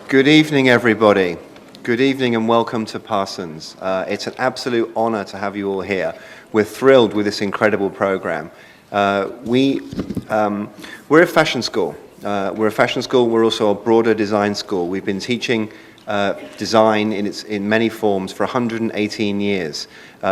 Good evening, everybody. Good evening and welcome to Parsons. It's an absolute honor to have you all here. We're thrilled with this incredible program. We're a fashion school. We're also a broader design school. We've been teaching design in many forms for 118 years.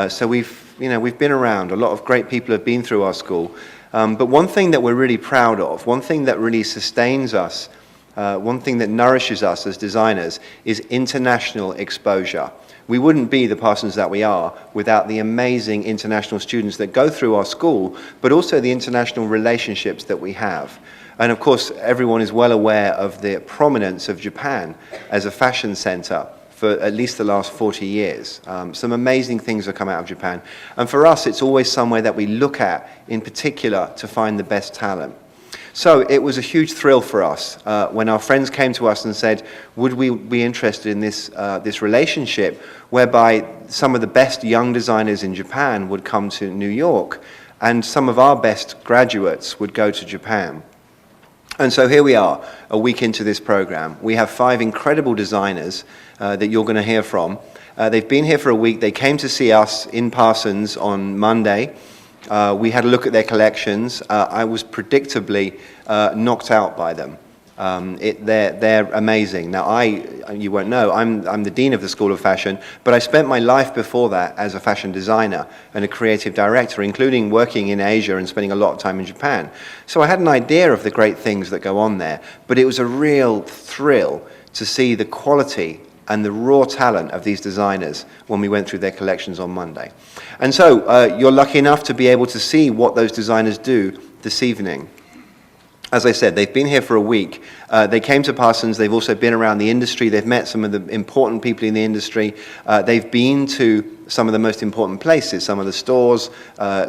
So we've been around. A lot of great people have been through our school. But one thing that we're really proud of, one thing that really sustains us, one thing that nourishes us as designers is international exposure. We wouldn't be the Parsons that we are without the amazing international students that go through our school, but also the international relationships that we have. And of course, everyone is well aware of the prominence of Japan as a fashion center for at least the last 40 years. Some amazing things have come out of Japan. And for us, it's always somewhere that we look at in particular to find the best talent. So it was a huge thrill for us when our friends came to us and said, would we be interested in this relationship whereby some of the best young designers in Japan would come to New York and some of our best graduates would go to Japan. And so here we are, a week into this program. We have 5 incredible designers that you're going to hear from. They've been here for a week. They came to see us in Parsons on Monday. We had a look at their collections. I was predictably knocked out by them. They're amazing. Now, you won't know, I'm the Dean of the School of Fashion, but I spent my life before that as a fashion designer and a creative director, including working in Asia and spending a lot of time in Japan. So I had an idea of the great things that go on there, but it was a real thrill to see the quality and the raw talent of these designers when we went through their collections on Monday. And so you're lucky enough to be able to see what those designers do this evening. As I said, they've been here for a week. They came to Parsons. They've also been around the industry. They've met some of the important people in the industry. They've been to some of the most important places, some of the stores,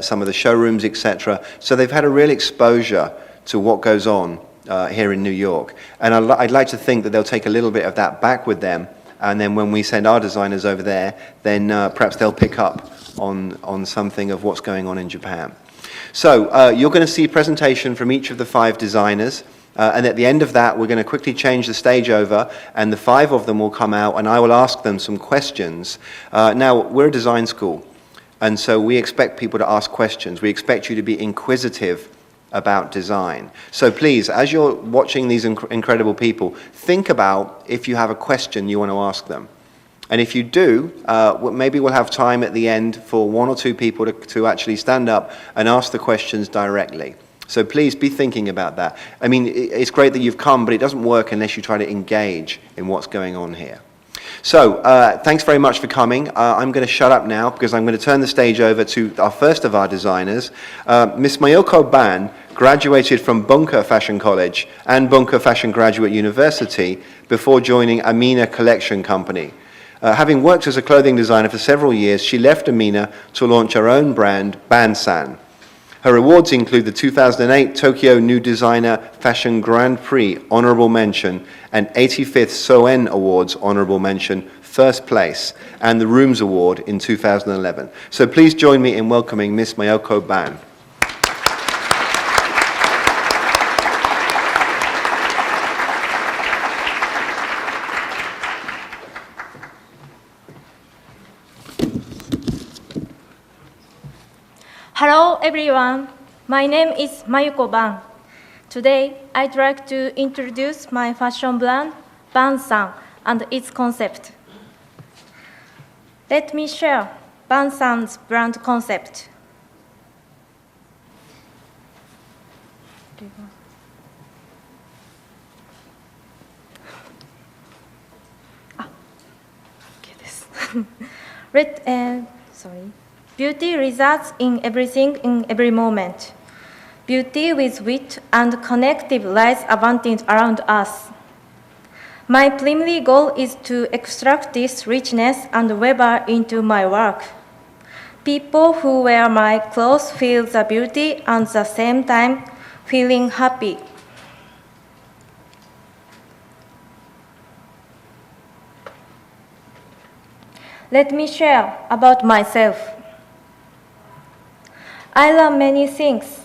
some of the showrooms, etc. So they've had a real exposure to what goes on here in New York. And I'd like to think that they'll take a little bit of that back with them. And then when we send our designers over there, then perhaps they'll pick up on something of what's going on in Japan. So you're going to see a presentation from each of the 5 designers. And at the end of that, we're going to quickly change the stage over, and the 5 of them will come out, and I will ask them some questions. Now, we're a design school, and so we expect people to ask questions. We expect you to be inquisitive about design. So please, as you're watching these incredible people, think about if you have a question you want to ask them. And if you do, maybe we'll have time at the end for 1 or 2 people to actually stand up and ask the questions directly. So please be thinking about that. I mean, it's great that you've come, but it doesn't work unless you try to engage in what's going on here. So thanks very much for coming. I'm going to shut up now because I'm going to turn the stage over to our first of our designers. Miss Mayuko Ban graduated from Bunker Fashion College and Bunker Fashion Graduate University before joining Amina Collection Company. Having worked as a clothing designer for several years, she left Amina to launch her own brand, Bansan. Her awards include the 2008 Tokyo New Designer Fashion Grand Prix Honorable Mention and 85th Soen Awards Honorable Mention, First Place, and the Rooms Award in 2011. So please join me in welcoming Miss Mayuko Ban. Hello everyone, my name is Mayuko Ban. Today, I'd like to introduce my fashion brand, Bansan, and its concept. Let me share Bansan's brand concept. Beauty resides in everything in every moment. Beauty with wit and connective lies abundant around us. My primary goal is to extract this richness and weave into my work. People who wear my clothes feel the beauty and at the same time feeling happy. Let me share about myself. I love many things.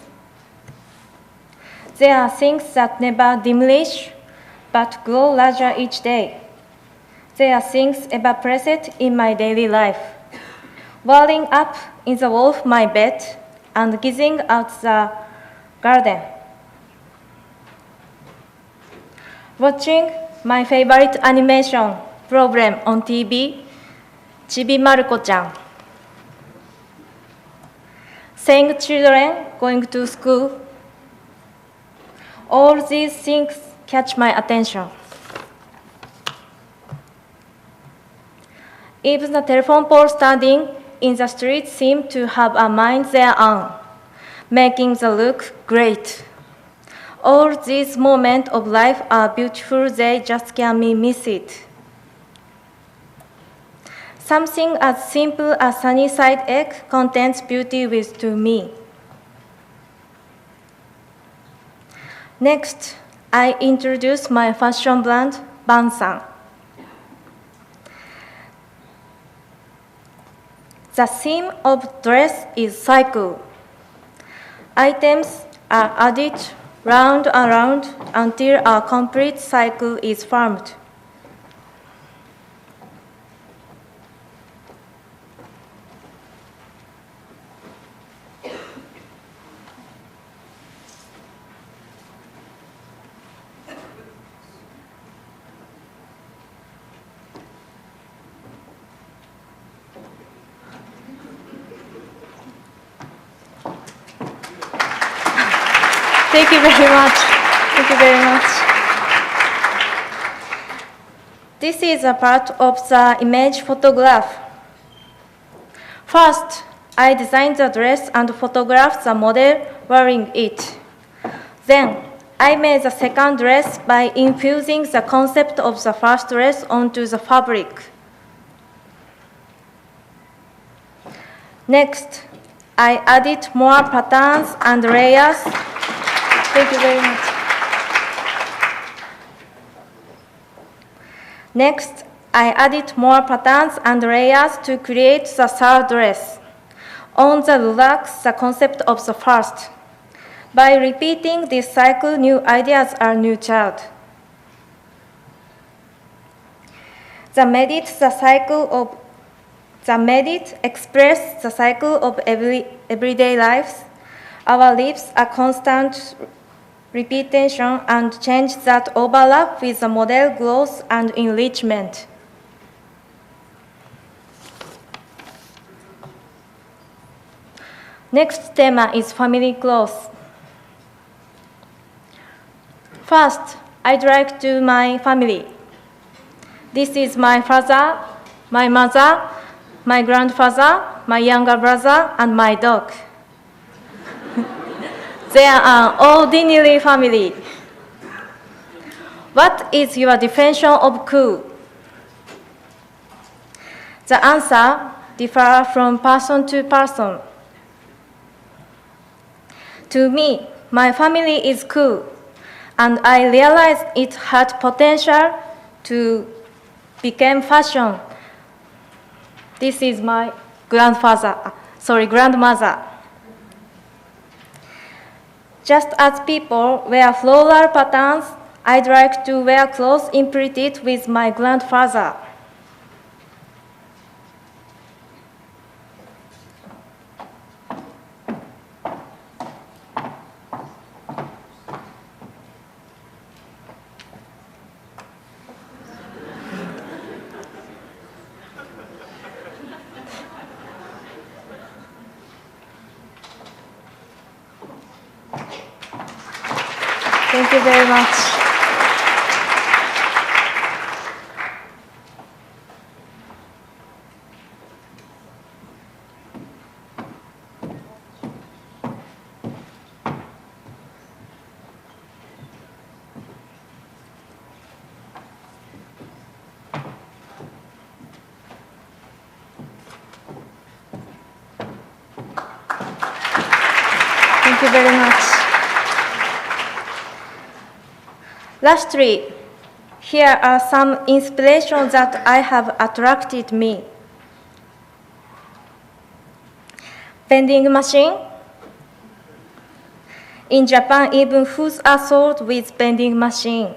There are things that never diminish, but grow larger each day. They are things ever present in my daily life. Whirling up in the wall of my bed and gazing out the garden. Watching my favorite animation program on TV, Chibi Maruko-chan. Seeing children going to school. All these things catch my attention. Even the telephone pole standing in the street seem to have a mind their own, making the look great. All these moments of life are beautiful, they just can't miss it. Something as simple as sunny side egg contains beauty with to me. Next, I introduce my fashion brand, Ban-san. The theme of dress is cycle. Items are added round and round until a complete cycle is formed. Thank you very much. Thank you very much. This is a part of the image photograph. First, I designed the dress and photographed the model wearing it. Then, I made the second dress by infusing the concept of the first dress onto the fabric. Next, I added more patterns and layers. Thank you very much. Next, I added more patterns and layers to create the third dress. On the relax the concept of the first. By repeating this cycle, new ideas are nurtured. The medit express the cycle of everyday lives. Our lives are constant repetition and change that overlap with the model growth and enrichment. Next theme is family clothes. First, I'd like to my family. This is my father, my mother, my grandfather, my younger brother, and my dog. They are an ordinary family. What is your definition of cool? The answer differs from person to person. To me, my family is cool, and I realized it had potential to become fashion. This is my grandmother. Just as people wear floral patterns, I'd like to wear clothes imprinted with my grandfather. Thank you very much. Thank you very much. Lastly, here are some inspirations that I have attracted me. Vending machine. In Japan, even foods are sold with vending machine.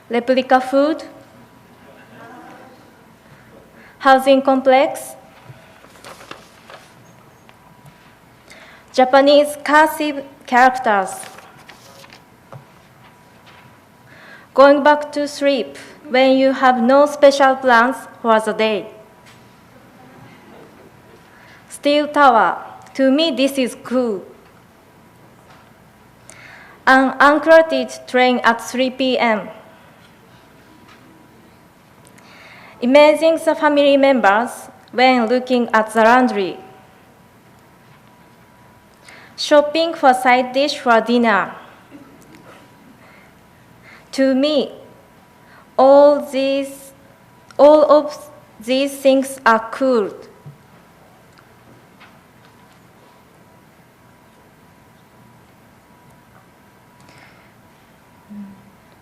replica food, housing complex, Japanese cursive characters, going back to sleep when you have no special plans for the day. Steel tower, to me this is cool. An uncrowded train at 3 p.m. Imagine the family members when looking at the laundry. Shopping for side dish for dinner. To me, all of these things are cool.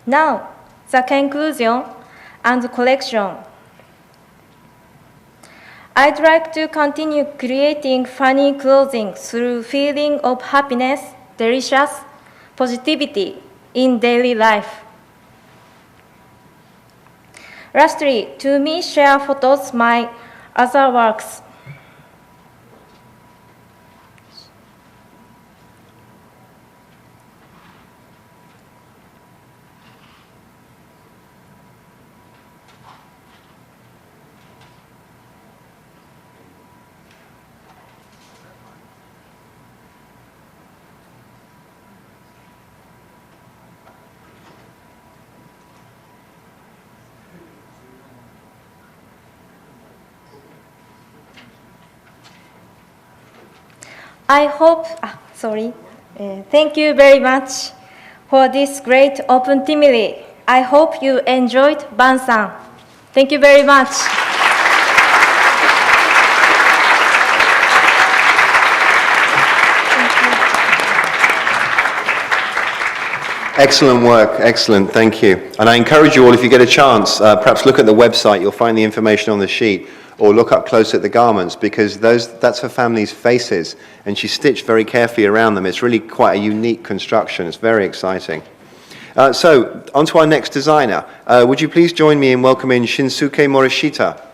Now, the conclusion and collection. I'd like to continue creating funny clothing through feeling of happiness, delicious, positivity in daily life. Lastly, to me, share photos my other works. Thank you very much for this great opportunity. I hope you enjoyed Ban-san. Thank you very much. Excellent work, excellent, thank you. And I encourage you all, if you get a chance, perhaps look at the website, you'll find the information on the sheet, or look up close at the garments, because that's her family's faces, and she stitched very carefully around them. It's really quite a unique construction. It's very exciting. So, on to our next designer. Would you please join me in welcoming Shinsuke Morishita?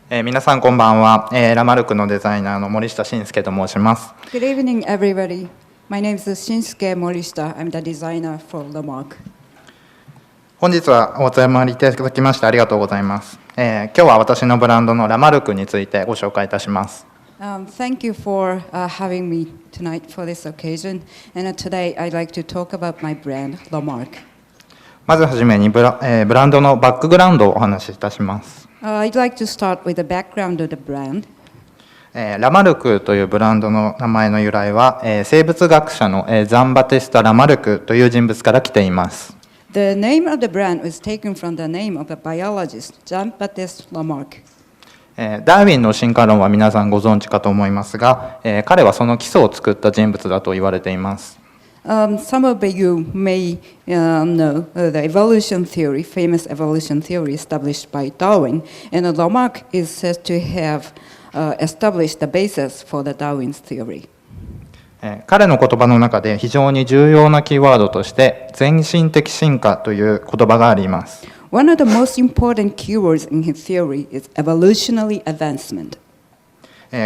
皆さんこんばんは。ラマルクのデザイナーの森下慎介と申します。Good evening, everybody. My name is Shinsuke Morishita. I'm the designer for LAMARCK. 本日はお集まりいただきましてありがとうございます。今日は私のブランドのラマルクについてご紹介いたします。Thank you for having me tonight for this occasion. And today I'd like to talk about my brand, LAMARCK. まずはじめにブランドのバックグラウンドをお話しいたします。I'd like to start with the background of the brand. ラマルクというブランドの名前の由来は、生物学者のザンバティスタ・ラマルクという人物から来ています。The name of the brand was taken from the name of a biologist, Jean-Baptiste Lamarck. ダーウィンの進化論は皆さんご存知かと思いますが、彼はその基礎を作った人物だと言われています。Some of you may know the evolution theory, famous evolution theory established by Darwin, and Lamarck is said to have established the basis for the Darwin's theory. 彼の言葉の中で非常に重要なキーワードとして全身的進化という言葉があります。One of the most important keywords in his theory is evolutionary advancement.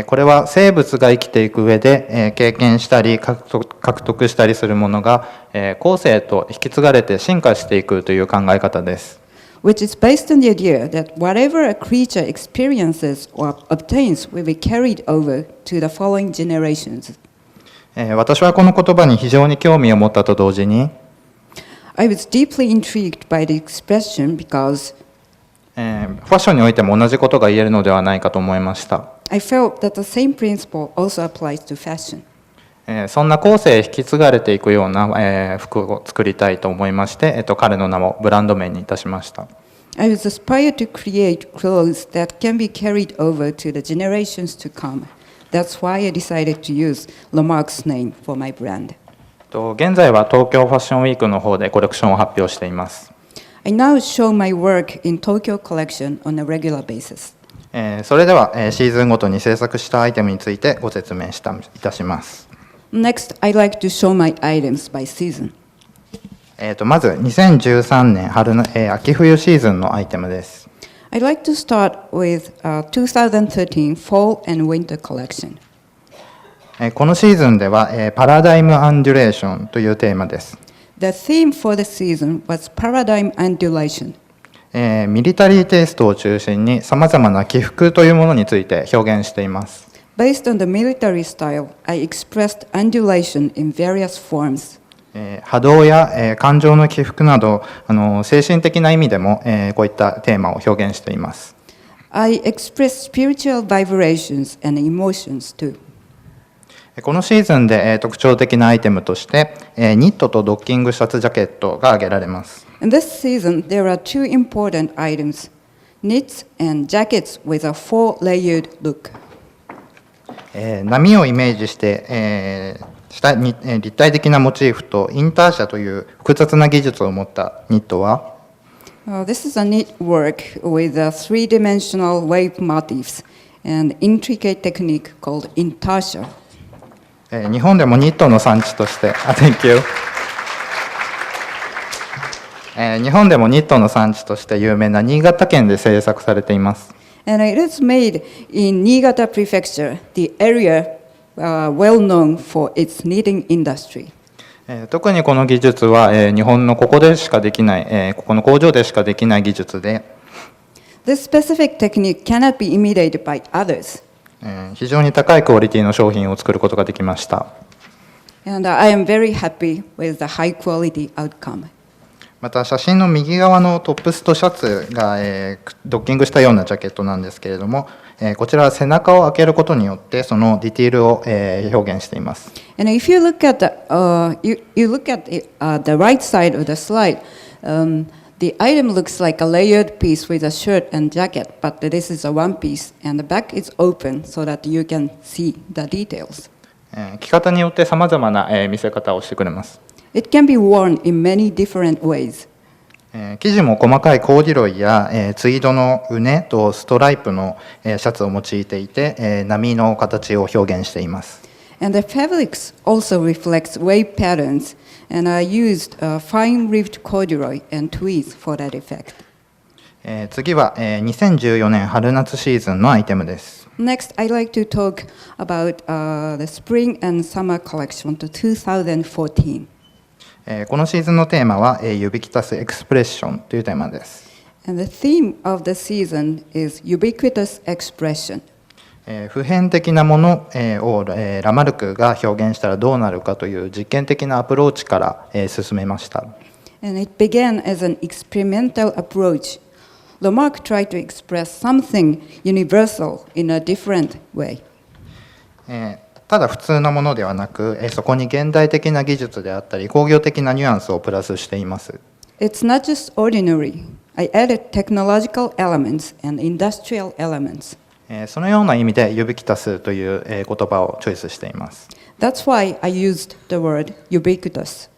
これは生物が生きていく上で経験したり獲得したりするものが後世と引き継がれて進化していくという考え方です。Which is based on the idea that whatever a creature experiences or obtains will be carried over to the following generations. 私はこの言葉に非常に興味を持ったと同時に、I was deeply intrigued by the expression because ファッションにおいても同じことが言えるのではないかと思いました。I felt that the same principle also applies to fashion. そんな後世へ引き継がれていくような服を作りたいと思いまして、彼の名をブランド名にいたしました。I was inspired to create clothes that can be carried over to the generations to come. That's why I decided to use Lamarck's name for my brand. 現在は東京ファッションウィークの方でコレクションを発表しています。I now show my work in Tokyo collection on a regular basis. それではシーズンごとに制作したアイテムについてご説明いたします。Next, I'd like to show my items by season. まず2013年春の、秋冬シーズンのアイテムです。I'd like to start with 2013 Fall and Winter collection. このシーズンでは、パラダイムアンデュレーションというテーマです。The theme for the season was paradigm undulation. ミリタリーテイストを中心にさまざまな起伏というものについて表現しています。Based on the military style, I expressed undulation in various forms. 波動や、感情の起伏など精神的な意味でも、こういったテーマを表現しています。I expressed spiritual vibrations and emotions too. このシーズンで、特徴的なアイテムとして、ニットとドッキングシャツジャケットが挙げられます。In this season, there are two important items, knits and jackets with a four-layered look. 波をイメージして、立体的なモチーフとインターシャという複雑な技術を持ったニットは、This is a knit work with three-dimensional wave motifs and intricate technique called intarsia. 日本でもニットの産地として、Thank you. 日本でもニットの産地として有名な新潟県で制作されています。And it is made in Niigata Prefecture, the area well known for its knitting industry. 特にこの技術は、日本のここでしかできない、ここの工場でしかできない技術で、This specific technique cannot be imitated by others. 非常に高いクオリティの商品を作ることができました。And I am very happy with the high quality outcome. また写真の右側のトップスとシャツが、ドッキングしたようなジャケットなんですけれども、こちらは背中を開けることによってそのディティールを、表現しています。And if you look at the right side of the slide, the item looks like a layered piece with a shirt and jacket, but this is a one piece, and the back is open so that you can see the details. 着方によってさまざまな、見せ方をしてくれます。It can be worn in many different ways. 生地も細かいコーデュロイや、ツイードのうねとストライプの、シャツを用いていて、波の形を表現しています。And the fabrics also reflects wave patterns, and I used fine-ribbed corduroy and tweeds for that effect. 次は、2014年春夏シーズンのアイテムです。Next, I'd like to talk about the spring and summer collection to 2014. このシーズンのテーマは、ユビキタスエクスプレッションというテーマです。And the theme of the season is ubiquitous expression. 普遍的なもの、を、ラマルクが表現したらどうなるかという実験的なアプローチから、進めました。And it began as an experimental approach. LAMARCK tried to express something universal in a different way. ただ普通のものではなく、そこに現代的な技術であったり工業的なニュアンスをプラスしています。It's not just ordinary. I added technological elements and industrial elements. そのような意味でユビキタスという、言葉をチョイスしています。That's why I used the word ubiquitous.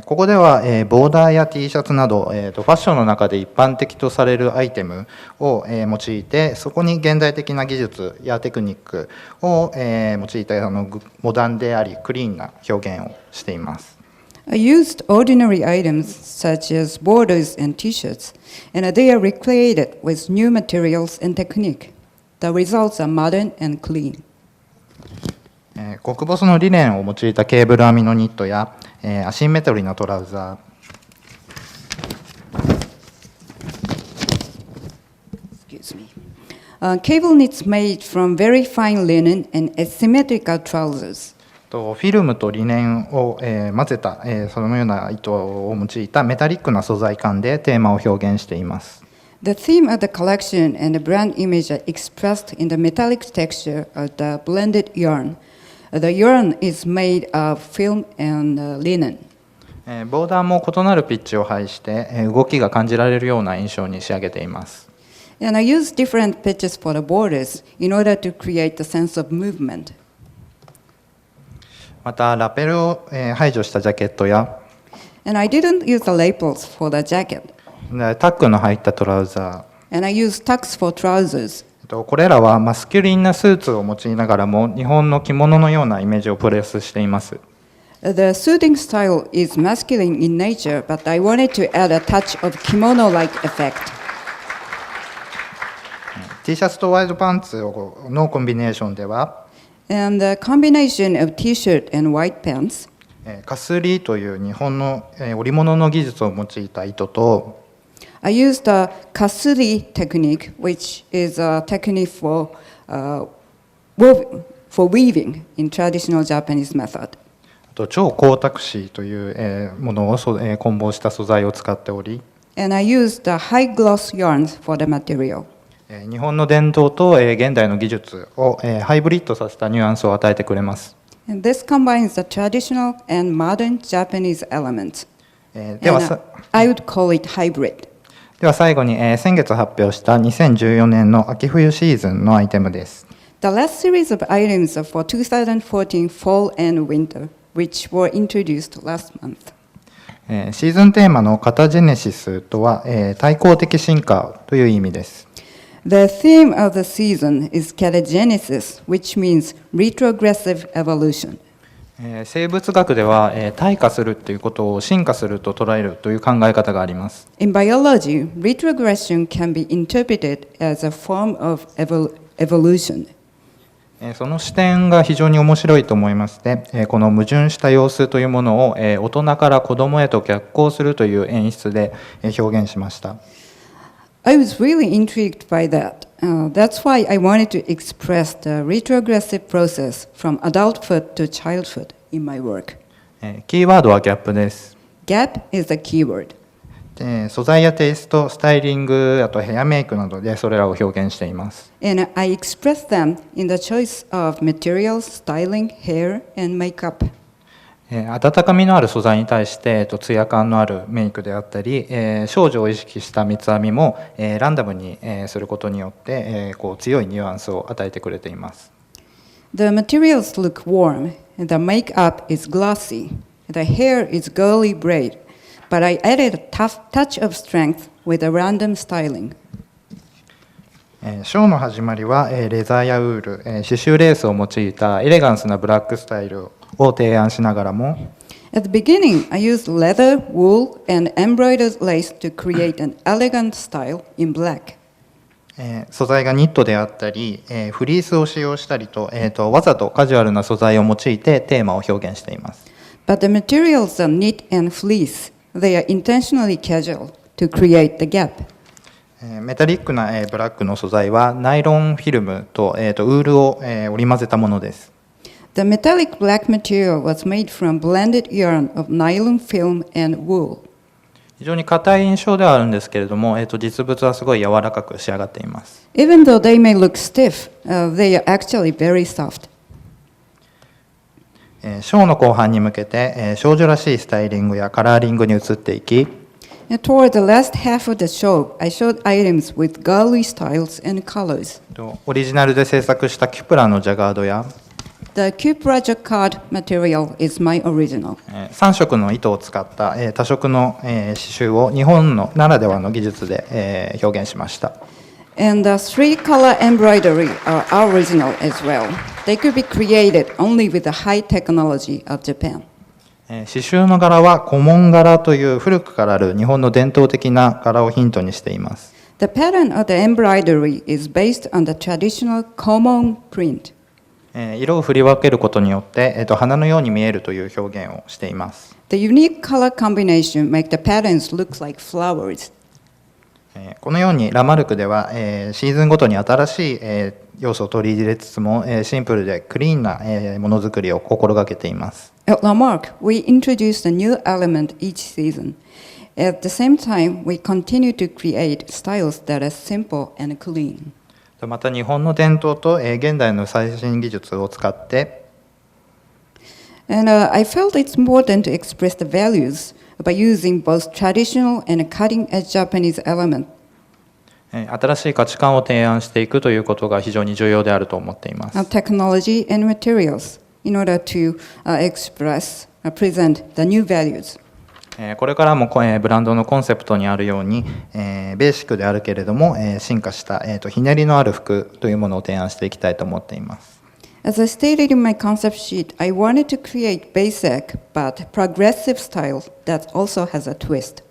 ここでは、ボーダーや T シャツなど、ファッションの中で一般的とされるアイテムを、用いてそこに現代的な技術やテクニックを、用いたモダンでありクリーンな表現をしています。I used ordinary items such as borders and T-shirts, and they are recreated with new materials and technique. The results are modern and clean. 極細のリネンを用いたケーブル編みのニットや、アシンメトリーなトラウザー、cable knits made from very fine linen and asymmetrical trousers. フィルムとリネンを、混ぜた、そのような糸を用いたメタリックな素材感でテーマを表現しています。The theme of the collection and the brand image are expressed in the metallic texture of the blended yarn. The yarn is made of film and linen. ボーダーも異なるピッチを配して動きが感じられるような印象に仕上げています。And I use different pitches for the borders in order to create a sense of movement. またラベルを排除したジャケットや And I didn't use the lapels for the jacket. タックの入ったトラウザ And I used tucks for trousers. ー、これらはマスキュリンなスーツを用いながらも日本の着物のようなイメージをプレスしています。The suiting style is masculine in nature, but I wanted to add a touch of kimono-like effect. T シャツとワイドパンツのコンビネーションでは And the combination of t-shirt and white pants, カスリという日本の織物の技術を用いた糸と I used the kasuri technique, which is a technique for weaving in traditional Japanese method. あと超光沢紙というものを混紡した素材を使っており And I used the high gloss yarns for the material. 日本の伝統と現代の技術をハイブリッドさせたニュアンスを与えてくれます。 And this combines the traditional and modern Japanese elements. では And I would call it hybrid. では最後に先月発表した2014年の秋冬シーズンのアイテムです。 The last series of items are for 2014 fall and winter, which were introduced last month. シーズンテーマのカタジェネシスとは対抗的進化という意味です。 The theme of the season is katagenesis, which means retrogressive evolution. 生物学では退化するということを進化すると捉えるという考え方があります。 In biology, retrogression can be interpreted as a form of evolution. その視点が非常に面白いと思いまして、この矛盾した様子というものを大人から子供へと逆行するという演出で表現しました。 I was really intrigued by that. That's why I wanted to express the retrogressive process from adulthood to childhood in my work. キーワードはギャップです。 Gap is the keyword. 素材やテイスト、スタイリング、あとヘアメイクなどでそれらを表現しています。 And I express them in the choice of materials, styling, hair, and makeup. 温かみのある素材に対してツヤ感のあるメイクであったり、少女を意識した三つ編みもランダムにすることによって強いニュアンスを与えてくれています。 The materials look warm, and the makeup is glossy, and the hair is girly braid, but I added a touch of strength with a random styling. ショーの始まりはレザーやウール、刺繍レースを用いたエレガンスなブラックスタイルを提案しながらも At the beginning, I used leather, wool, and embroidered lace to create an elegant style in black. 素材がニットであったりフリースを使用したりと、わざとカジュアルな素材を用いてテーマを表現しています。 But the materials are knit and fleece. They are intentionally casual to create the gap. メタリックなブラックの素材はナイロンフィルムとウールを織り交ぜたものです。 The metallic black material was made from blended yarn of nylon film and wool. 非常に硬い印象ではあるんですけれども、実物はすごい柔らかく仕上がっています。 Even though they may look stiff, they are actually very soft. ショーの後半に向けて少女らしいスタイリングやカラーリングに移っていき And toward the last half of the show, I showed items with girly styles and colors. オリジナルで制作したキュプラのジャガードや The Cupra jacquard material is my original. 3色の糸を使った多色の刺繍を日本のならではの技術で表現しました。 And the three-color embroidery are original as well. They could be created only with the high technology of Japan. 刺繍の柄は古紋柄という古くからある日本の伝統的な柄をヒントにしています。 The pattern of the embroidery is based on the traditional Komon print. 色を振り分けることによって、花のように見えるという表現をしています。 The unique color combination make the patterns look like flowers. このようにラマルクでは、シーズンごとに新しい、要素を取り入れつつも、シンプルでクリーンな、ものづくりを心がけています。 At LAMARCK, we introduce a new element each season. At the same time, we continue to create styles that are simple and clean. また日本の伝統と、現代の最新技術を使って、And I felt it's important to express the values by using both traditional and cutting-edge Japanese elements. 新しい価値観を提案していくということが非常に重要であると思っています。 Technology and materials. in order to express, present the new values. これからもブランドのコンセプトにあるように、ベーシックであるけれども、進化した、ひねりのある服というものを提案していきたいと思っています。As I stated in my concept sheet, I wanted to create basic but progressive style that also has a twist.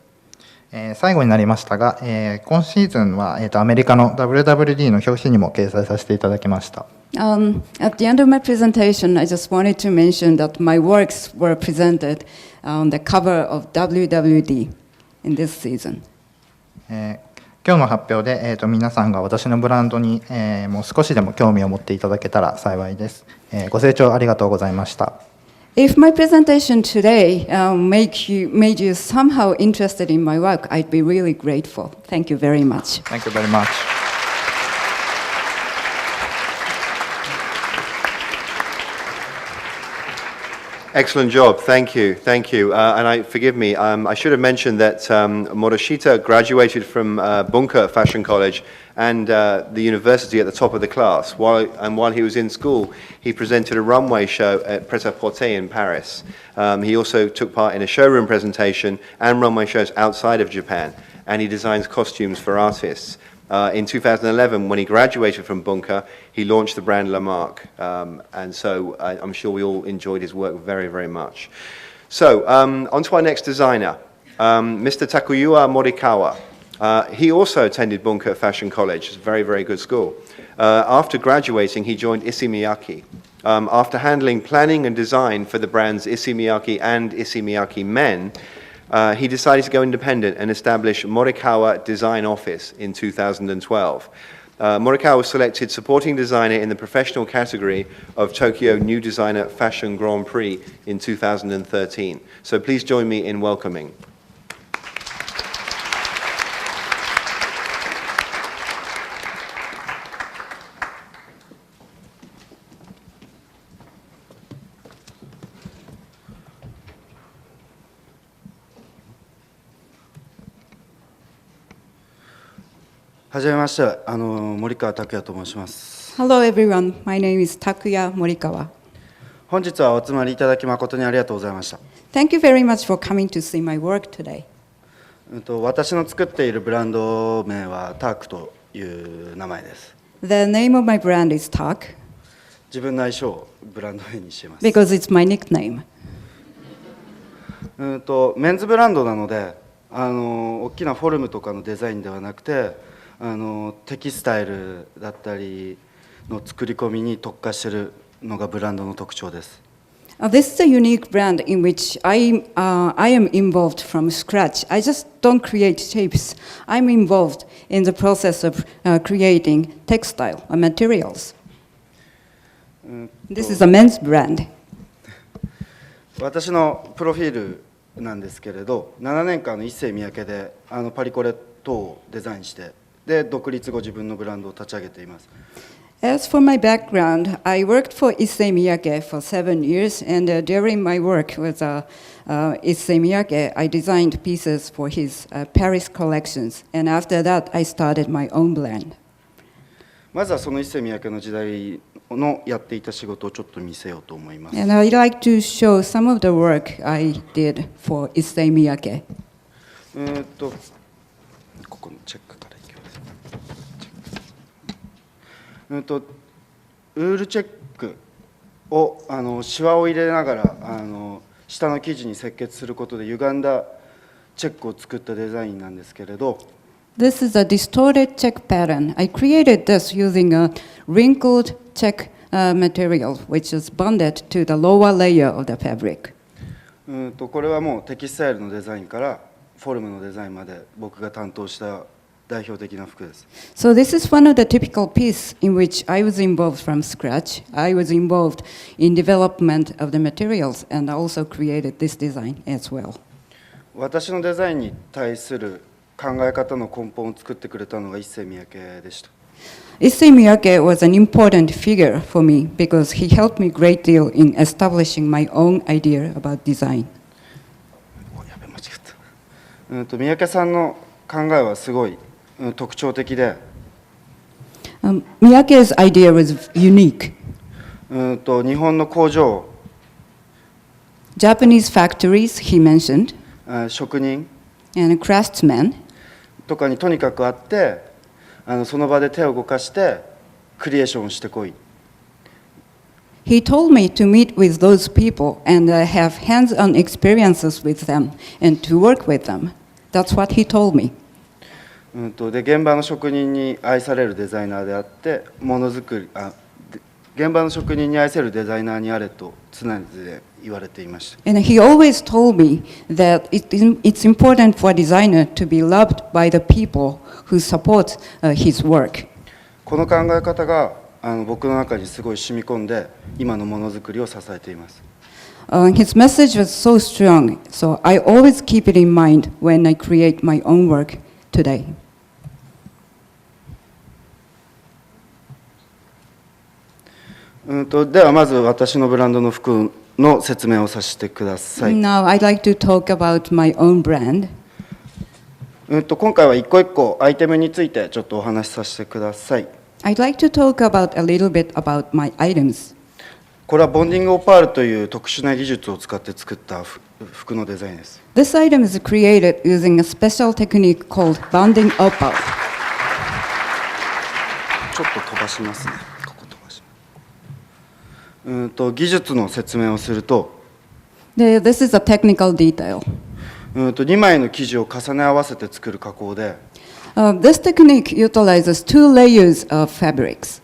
最後になりましたが、今シーズンは、アメリカの WWD の表紙にも掲載させていただきました。At the end of my presentation, I just wanted to mention that my works were presented on the cover of WWD in this season. 今日の発表で、皆さんが私のブランドに、もう少しでも興味を持っていただけたら幸いです。ご清聴ありがとうございました。If my presentation today made you somehow interested in my work, I'd be really grateful. Thank you very much. Thank you very much. Excellent job. Thank you. Thank you. And forgive me, I should have mentioned that Morishita graduated from Bunker Fashion College and the university at the top of the class. While he was in school, he presented a runway show at Pret-a-Porter in Paris. He also took part in a showroom presentation and runway shows outside of Japan, and he designs costumes for artists. In 2011, when he graduated from Bunker, he launched the brand LAMARCK, and so I'm sure we all enjoyed his work very, very much. So, on to our next designer, Mr. Takuya Morikawa. He also attended Bunker Fashion College, it's a very, very good school. After graduating, he joined Issey Miyake. After handling planning and design for the brands Issey Miyake and Issey Miyake Men, he decided to go independent and establish Morikawa Design Office in 2012. Morikawa was selected supporting designer in the professional category of Tokyo New Designer Fashion Grand Prix in 2013. So please join me in welcoming. Hello Hello everyone, my name is Takuya Morikawa. 本日はお集まりいただき誠にありがとうございました。 Thank you very much for coming to see my work today. 私の作っているブランド名はTaaKKという名前です。 The name of my brand is TaaKK 自分の愛称をブランド名にしています。 because it's my nickname. メンズブランドなので、大きなフォルムとかのデザインではなくて、テキスタイルだったりの作り込みに特化しているのがブランドの特徴です。This is a unique brand in which I am involved from scratch. I just don't create shapes. I'm involved in the process of creating textile materials. This is a men's brand. 私のプロフィールなんですけれど、7年間の一世三宅でパリコレ等をデザインして、で独立後自分のブランドを立ち上げています。 As for my background, I worked for Issey Miyake for 7 years, and during my work with Issey Miyake, I designed pieces for his Paris collections, and after that, I started my own brand. まずはその一世三宅の時代のやっていた仕事をちょっと見せようと思います。 And I'd like to show some of the work I did for Issey Miyake. ここのチェックからいきます。ウールチェックをシワを入れながら下の生地に接結することで歪んだチェックを作ったデザインなんですけれど。 This is a distorted check pattern. I created this using a wrinkled check material, which is bonded to the lower layer of the fabric. これはもうテキスタイルのデザインからフォルムのデザインまで僕が担当した代表的な服です。 So this is one of the typical pieces in which I was involved from scratch. I was involved in development of the materials and also created this design as well. 私のデザインに対する考え方の根本を作ってくれたのが一世三宅でした。 Issey Miyake was an important figure for me because he helped me a great deal in establishing my own idea about design. 三宅さんの考えはすごい特徴的で、Miyake's idea was unique. 日本の工場、Japanese factories, he mentioned, 職人 and craftsmen. とかにとにかく会ってその場で手を動かしてクリエーションしてこい。 He told me to meet with those people and have hands-on experiences with them and to work with them. That's what he told me. で現場の職人に愛されるデザイナーであってものづくり現場の職人に愛せるデザイナーにあれと常々言われていました。 And he always told me that it's important for a designer to be loved by the people who support his work. この考え方が僕の中にすごい染み込んで今のものづくりを支えています。His message was so strong, so I always keep it in mind when I create my own work today. ではまず私のブランドの服の説明をさせてください。 Now I'd like to talk about my own brand. 今回は一個一個アイテムについてちょっとお話しさせてください。 I'd like to talk about a little bit about my items. これはボンディングオパールという特殊な技術を使って作った服のデザインです。 This item is created using a special technique called bonding opal. ちょっと飛ばしますね。ここ飛ばします。技術の説明をすると、This is a technical detail. 2枚の生地を重ね合わせて作る加工で、This technique utilizes two layers of fabrics.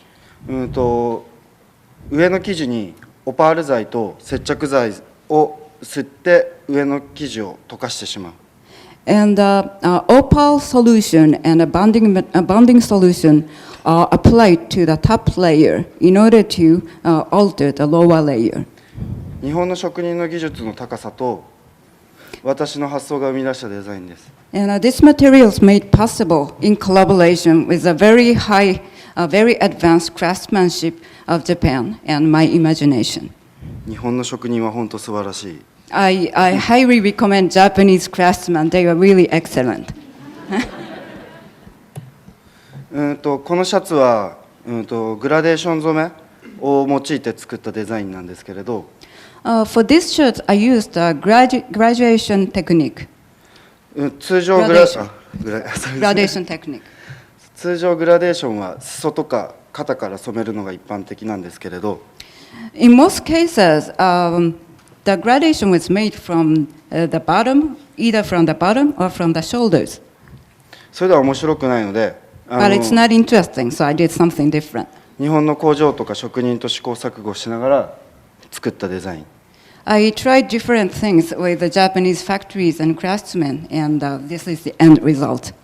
上の生地にオパール剤と接着剤を吸って上の生地を溶かしてしまう。And opal solution and a bonding solution are applied to the top layer in order to alter the lower layer. 日本の職人の技術の高さと私の発想が生み出したデザインです。And this material is made possible in collaboration with a very high, very advanced craftsmanship of Japan and my imagination. 日本の職人は本当素晴らしい。I highly recommend Japanese craftsmen. They are really excellent. このシャツはグラデーション染めを用いて作ったデザインなんですけれど、For this shirt, I used a graduation technique. 通常Gradation グラtechnique. 通常グラデーションは裾とか肩から染めるのが一般的なんですけれど、 In most cases, the gradation was made from the bottom, either from the bottom or from the shoulders. それでは面白くないので、But it's not interesting, so I did something different. 日本の工場とか職人と試行錯誤しながら作ったデザイン。 I tried different things with the Japanese factories and craftsmen, and this is the end result.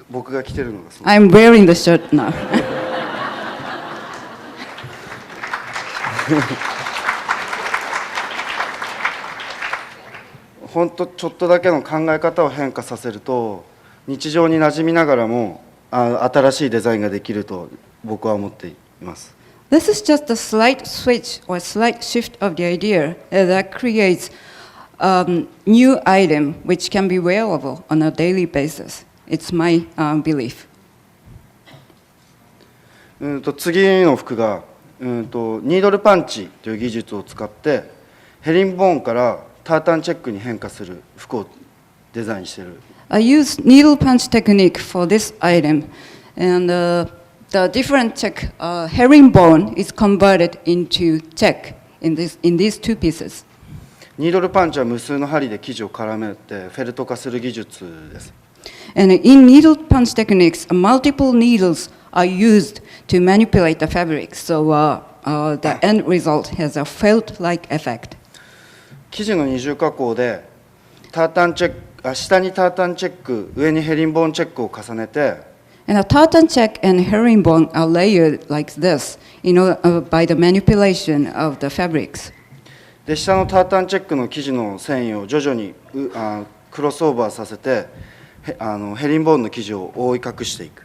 僕が着てるのがそう。 I'm wearing the shirt now. 本当ちょっとだけの考え方を変化させると日常に馴染みながらも新しいデザインができると僕は思っています。 This is just a slight switch or slight shift of the idea that creates a new item which can be wearable on a daily basis. It's my belief. 次の服がニードルパンチという技術を使ってヘリンボーンからタータンチェックに変化する服をデザインしている。 I use needle punch technique for this item, and the different check herringbone is converted into check in these two pieces. ニードルパンチは無数の針で生地を絡めてフェルト化する技術です。 And in needle punch techniques, multiple needles are used to manipulate the fabric, so the end result has a felt-like effect. 生地の二重加工でタータンチェック、下にタータンチェック、上にヘリンボーンチェックを重ねて And a tartan check and herringbone are layered like this, by the manipulation of the fabrics. で下のタータンチェックの生地の繊維を徐々にクロスオーバーさせてヘリンボーンの生地を覆い隠していく。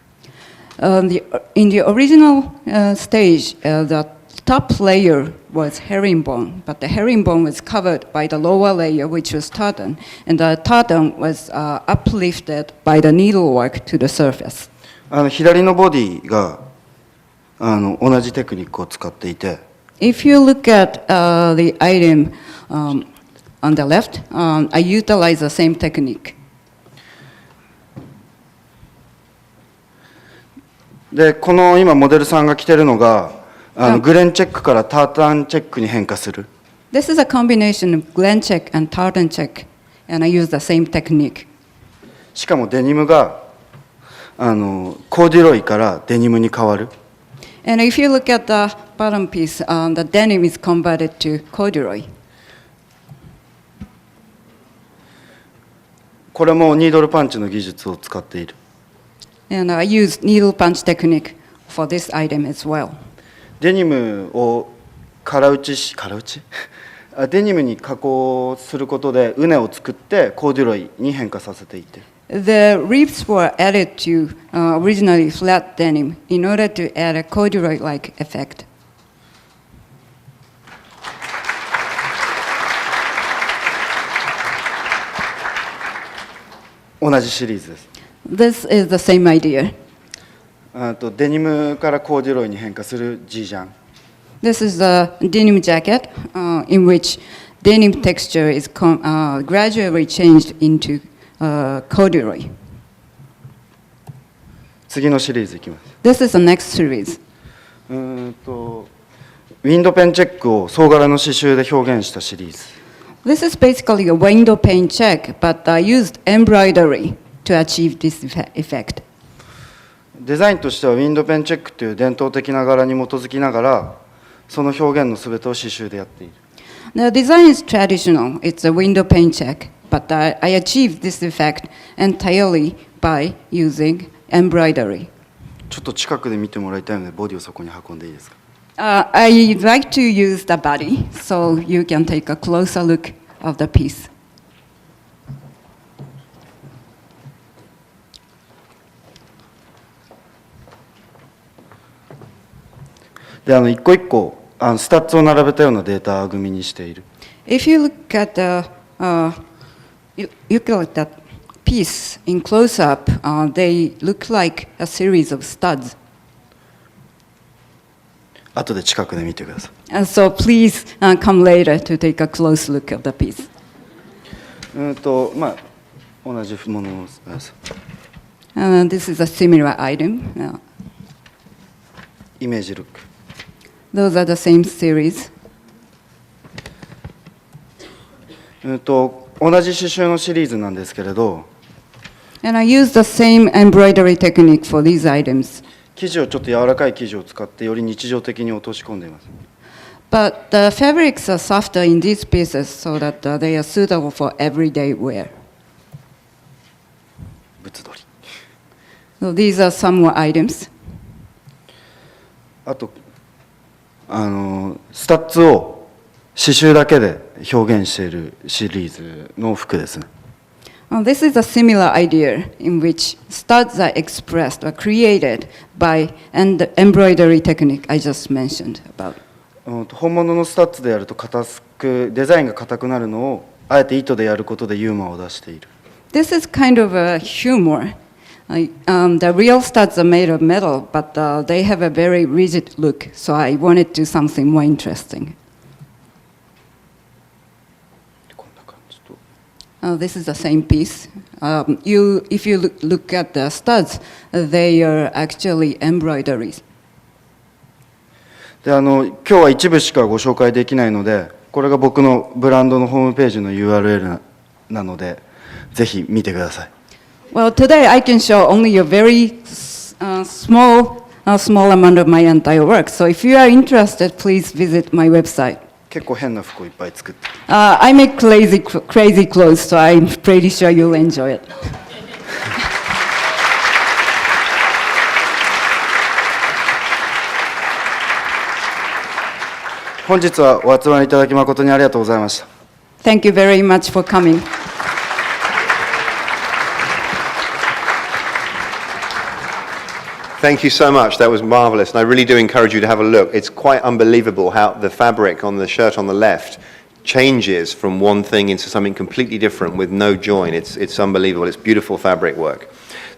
In the original stage, the top layer was herringbone, but the herringbone was covered by the lower layer, which was tartan, and the tartan was uplifted by the needlework to the surface. 左のボディが同じテクニックを使っていて、If you look at the item on the left, I utilize the same technique. でこの今モデルさんが着てるのがグレンチェックからタータンチェックに変化する。 This is a combination of Glen check and tartan check, and I use the same technique. しかもデニムがコーデュロイからデニムに変わる。 And if you look at the bottom piece, the denim is converted to corduroy. これもニードルパンチの技術を使っている。 And I use needle punch technique for this item as well. デニムを空打ちデニムに加工することで畝を作ってコーデュロイに変化させていて。 The ribs were added to originally flat denim in order to add a corduroy-like effect. 同じシリーズです。 This is the same idea. デニムからコーデュロイに変化するジージャン。 This is the denim jacket in which denim texture is gradually changed into corduroy. 次のシリーズいきます。 This is the next series. ウィンドペンチェックを総柄の刺繍で表現したシリーズ。 This is basically a window pane check, but I used embroidery to achieve this effect. デザインとしてはウィンドペンチェックという伝統的な柄に基づきながらその表現のすべてを刺繍でやっている。 The design is traditional. It's a window pane check, but I achieved this effect entirely by using embroidery. ちょっと近くで見てもらいたいのでボディをそこに運んでいいですか。 I'd like to use the body so you can take a closer look of the piece. で一個一個スタッツを並べたようなデータ組みにしている。 If you look at that piece in close-up, they look like a series of studs. 後で近くで見てください。 So please come later to take a close look at the piece. まあ同じものを。This is a similar item. イメージルック。 Those are the same series. 同じ刺繍のシリーズなんですけれど、 And I use the same embroidery technique for these items. 生地をちょっと柔らかい生地を使ってより日常的に落とし込んでいます。 But the fabrics are softer in these pieces so that they are suitable for everyday wear. 物撮り。 So these are some more items. あとスタッツを刺繍だけで表現しているシリーズの服ですね。 This is a similar idea in which studs are expressed or created by the embroidery technique I just mentioned about. 本物のスタッツでやると硬くデザインが硬くなるのをあえて糸でやることでユーモアを出している。 This is kind of a humor. The real studs are made of metal, but they have a very rigid look, so I wanted to do something more interesting. こんな感じと。 This is the same piece. If you look at the studs, they are actually embroideries. で今日は一部しかご紹介できないので、これが僕のブランドのホームページの URL なので、ぜひ見てください。 Well, today I can show only a very small amount of my entire work. So if you are interested, please visit my website. 結構変な服をいっぱい作って。 I make crazy clothes, so I'm pretty sure you'll enjoy it. 本日はお集まりいただき誠にありがとうございました。 Thank you very much for coming. Thank you so much. That was marvelous. And I really do encourage you to have a look. It's quite unbelievable how the fabric on the shirt on the left changes from one thing into something completely different with no join. It's unbelievable. It's beautiful fabric work.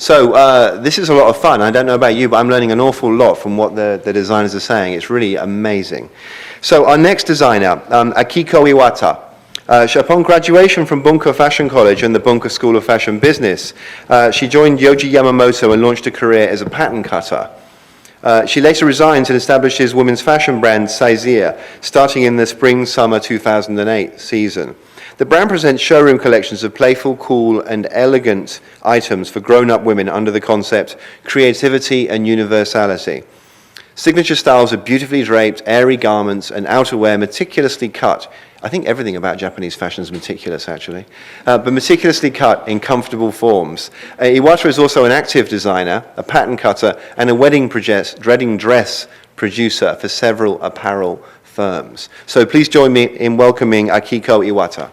So this is a lot of fun. I don't know about you, but I'm learning an awful lot from what the designers are saying. It's really amazing. So our next designer, Akiko Iwata. Upon graduation from Bunker Fashion College and the Bunker School of Fashion Business, she joined Yoji Yamamoto and launched a career as a pattern cutter. She later resigns and establishes women's fashion brand Saisir, starting in the spring-summer 2008 season. The brand presents showroom collections of playful, cool, and elegant items for grown-up women under the concept creativity and universality. Signature styles are beautifully draped, airy garments, and outerwear meticulously cut. I think everything about Japanese fashion is meticulous, actually, but meticulously cut in comfortable forms. Iwata is also an active designer, a pattern cutter, and a wedding dress producer for several apparel firms. So please join me in welcoming Akiko Iwata.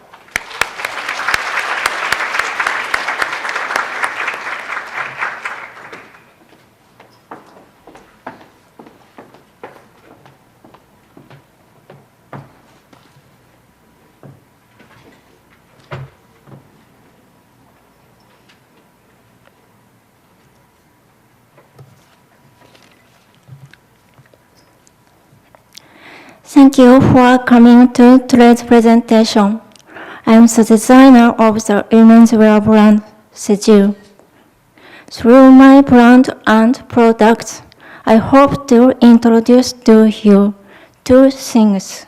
Thank you for coming to today's presentation. I am the designer of the women's wear brand, saisir. Through my brand and products, I hope to introduce to you two things.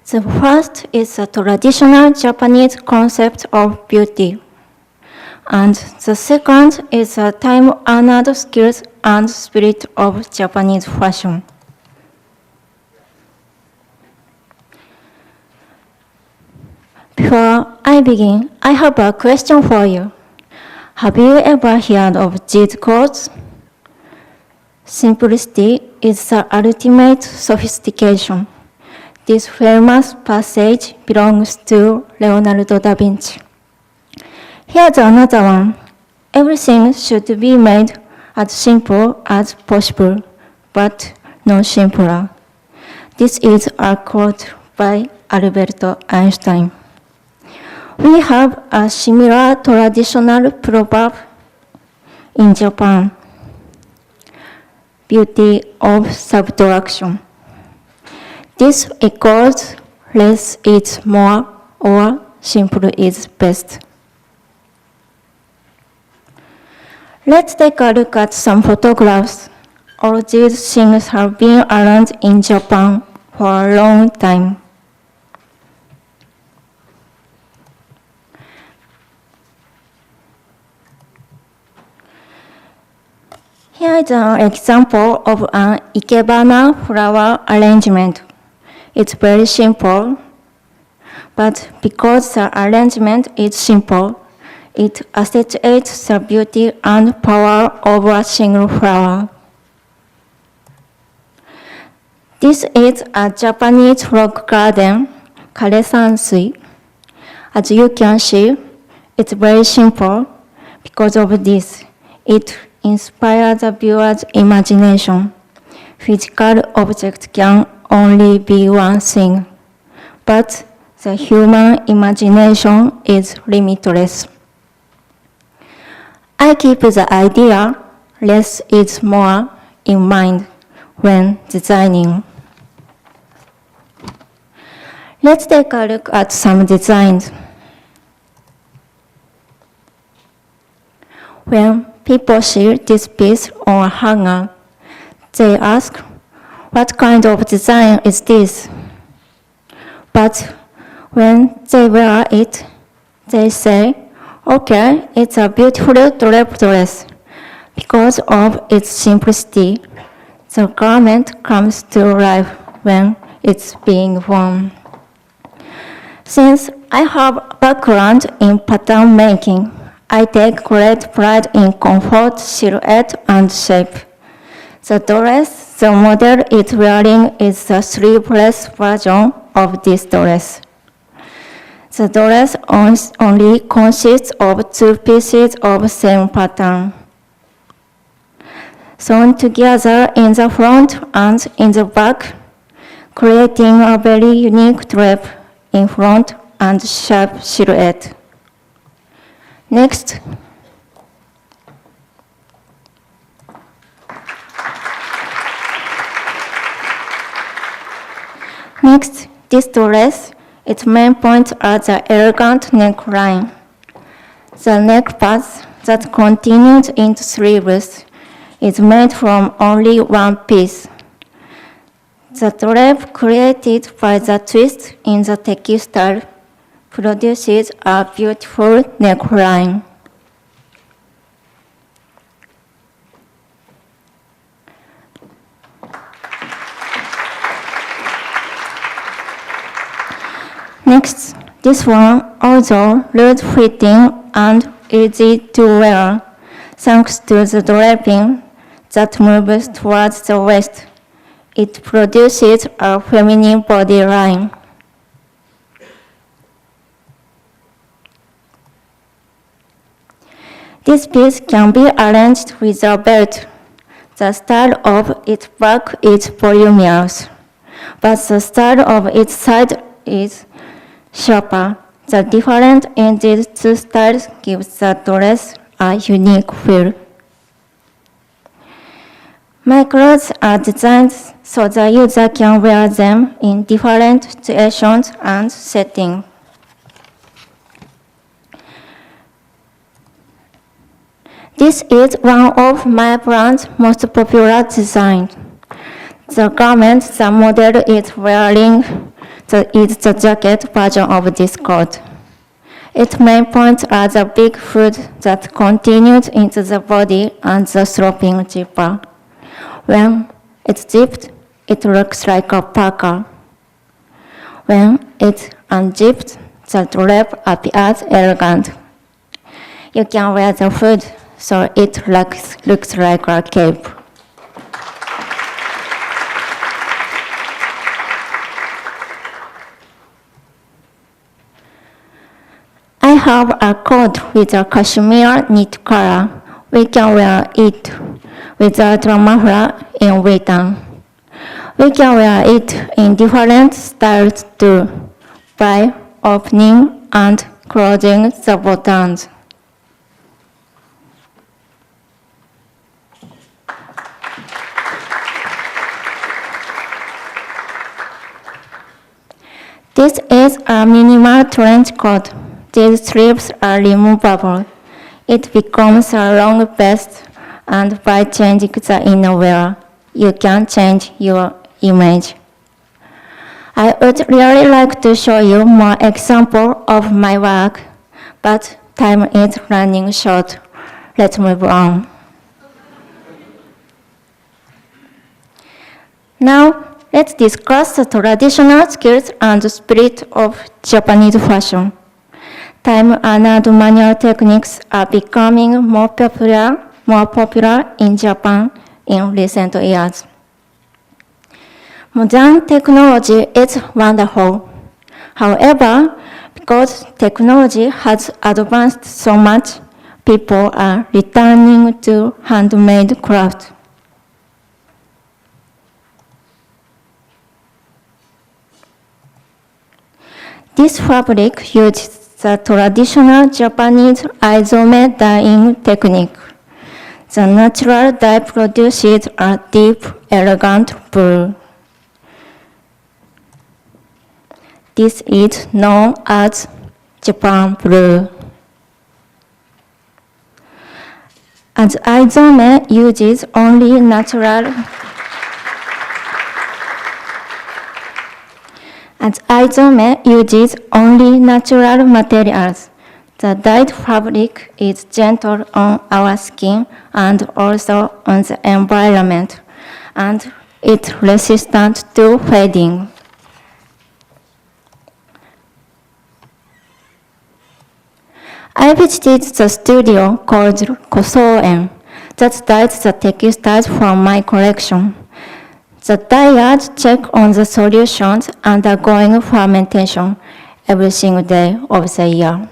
The first is the traditional Japanese concept of beauty, and the second is the time-honored skills and spirit of Japanese fashion. Before I begin, I have a question for you. Have you ever heard of these quotes? Simplicity is the ultimate sophistication. This famous passage belongs to Leonardo da Vinci. Here's another one. Everything should be made as simple as possible, but no simpler. This is a quote by Albert Einstein. We have a similar traditional proverb in Japan, beauty of subtraction. This equals less is more or simple is best. Let's take a look at some photographs. All these things have been around in Japan for a long time. Here is an example of an ikebana flower arrangement. It's very simple, but because the arrangement is simple, it accentuates the beauty and power of a single flower. This is a Japanese rock garden, Kare-sansui. As you can see, it's very simple. Because of this, it inspires the viewer's imagination. Physical object can only be one thing, but the human imagination is limitless. I keep the idea less is more in mind when designing. Let's take a look at some designs. When people see this piece on a hanger, they ask, what kind of design is this? But when they wear it, they say, okay, it's a beautiful drape dress. Because of its simplicity, the garment comes to life when it's being worn. Since I have a background in pattern making, I take great pride in comfort, silhouette, and shape. The dress the model is wearing is the sleeveless version of this dress. The dress only consists of two pieces of same pattern, sewn together in the front and in the back, creating a very unique drape in front and sharp silhouette. Next, Next, this dress, its main points are the elegant neckline, the neck pads that continues into sleeves is made from only one piece. The drape created by the twist in the textile produces a beautiful neckline. Next, this one, although loose-fitting and easy to wear, thanks to the draping that moves towards the waist, it produces a feminine body line. This piece can be arranged with a belt. The style of its back is voluminous, but the style of its side is sharper. The difference in these two styles gives the dress a unique feel. My clothes are designed so the user can wear them in different situations and settings. This is one of my brand's most popular designs. The garment the model is wearing is the jacket version of this coat. Its main points are the big hood that continues into the body and the sloping zipper. When it's zipped, it looks like a parka. When it's unzipped, the drape appears elegant. You can wear the hood so it looks like a cape. I have a coat with a cashmere knit color. We can wear it without a muffler in return. We can wear it in different styles too, by opening and closing the buttons. This is a minimal trench coat. These sleeves are removable. It becomes a long vest, and by changing the innerwear, you can change your image. I would really like to show you more examples of my work, but time is running short. Let's move on. Now, let's discuss the traditional skills and spirit of Japanese fashion. Time-honored manual techniques are becoming more popular in Japan in recent years. Modern technology is wonderful. However, because technology has advanced so much, people are returning to handmade craft. This fabric uses the traditional Japanese aizome dyeing technique. The natural dye produces a deep, elegant blue. This is known as Japan blue. As aizome uses only natural materials, the dyed fabric is gentle on our skin and also on the environment, and it's resistant to fading. I visited the studio called Kosoen that dyes the textiles from my collection. The dyers check on the solutions undergoing fermentation every single day of the year.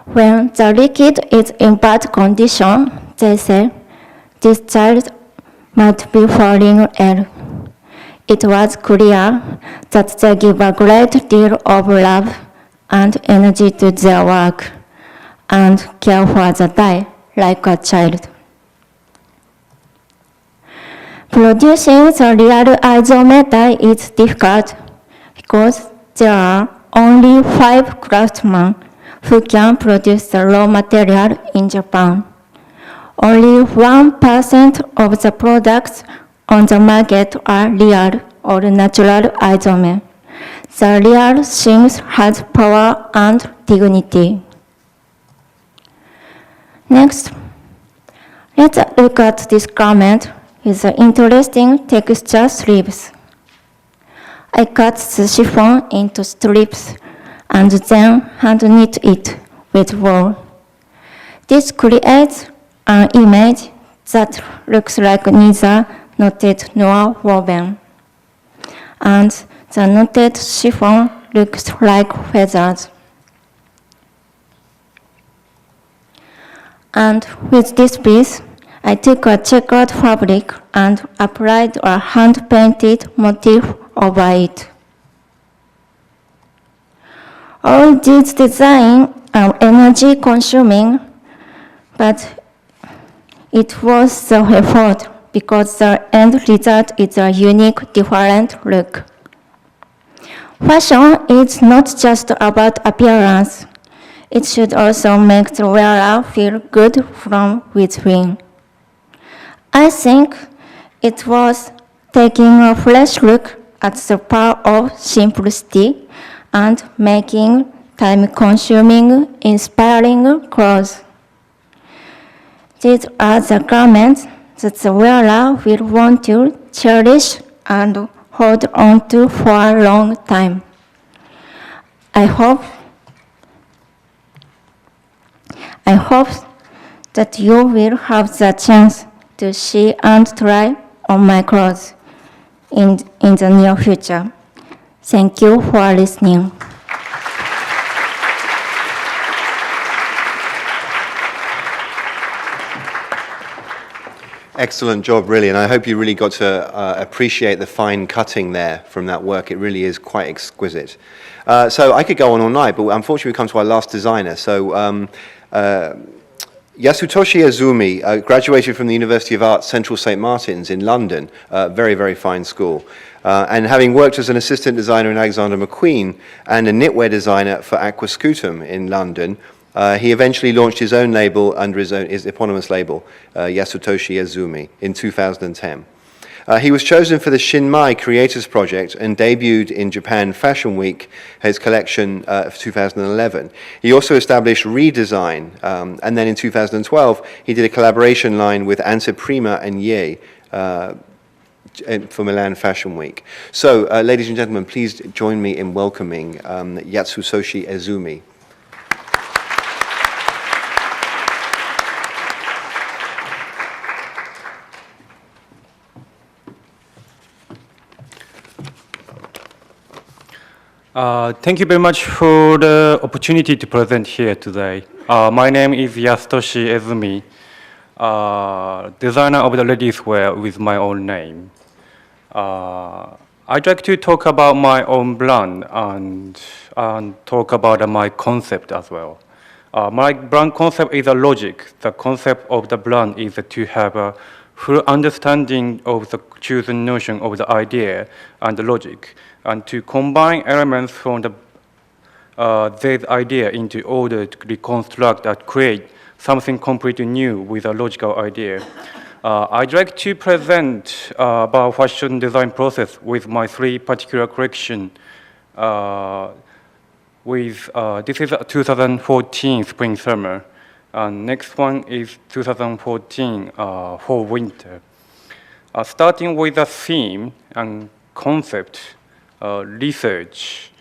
When the liquid is in bad condition, they say, this child might be falling ill. It was clear that they give a great deal of love and energy to their work and care for the dye like a child. Producing the real aizome dye is difficult because there are only 5 craftsmen who can produce the raw material in Japan. Only 1% of the products on the market are real or natural aizome. The real things has power and dignity. Next, let's look at this garment with the interesting texture strips. I cut the chiffon into strips and then hand knit it with wool. This creates an image that looks like neither knotted nor woven. And the knotted chiffon looks like feathers. And with this piece, I took a checkered fabric and applied a hand-painted motif over it. All these designs are energy-consuming, but it was the effort because the end result is a unique, different look. Fashion is not just about appearance. It should also make the wearer feel good from within. I think it was taking a fresh look at the power of simplicity and making time-consuming, inspiring clothes. These are the garments that the wearer will want to cherish and hold on to for a long time. I hope that you will have the chance to see and try on my clothes in the near future. Thank you for listening. Excellent job, really, and I hope you really got to appreciate the fine cutting there from that work. It really is quite exquisite. So I could go on all night, but unfortunately we come to our last designer. So Yasutoshi Ezumi graduated from the University of Arts Central St. Martin's in London, very, very fine school. And having worked as an assistant designer in Alexander McQueen and a knitwear designer for Aquascutum in London, he eventually launched his own label under his eponymous label, Yasutoshi Ezumi, in 2010. He was chosen for the Shinmai Creators Project and debuted in Japan Fashion Week, his collection of 2011. He also established Redesign, and then in 2012, he did a collaboration line with Anteprima and Ye for Milan Fashion Week. So, ladies and gentlemen, please join me in welcoming Yasutoshi Ezumi. Thank you very much for the opportunity to present here today. My name is Yasutoshi Ezumi, designer of the ladies' wear with my own name. I'd like to talk about my own brand and talk about my concept as well. My brand concept is a logic. The concept of the brand is to have a full understanding of the chosen notion of the idea and the logic, and to combine elements from this idea into order to reconstruct and create something completely new with a logical idea. I'd like to present about fashion design process with my 3 particular collection. This is 2014 spring summer, and next one is 2014 fall winter. Starting with the theme and concept, research,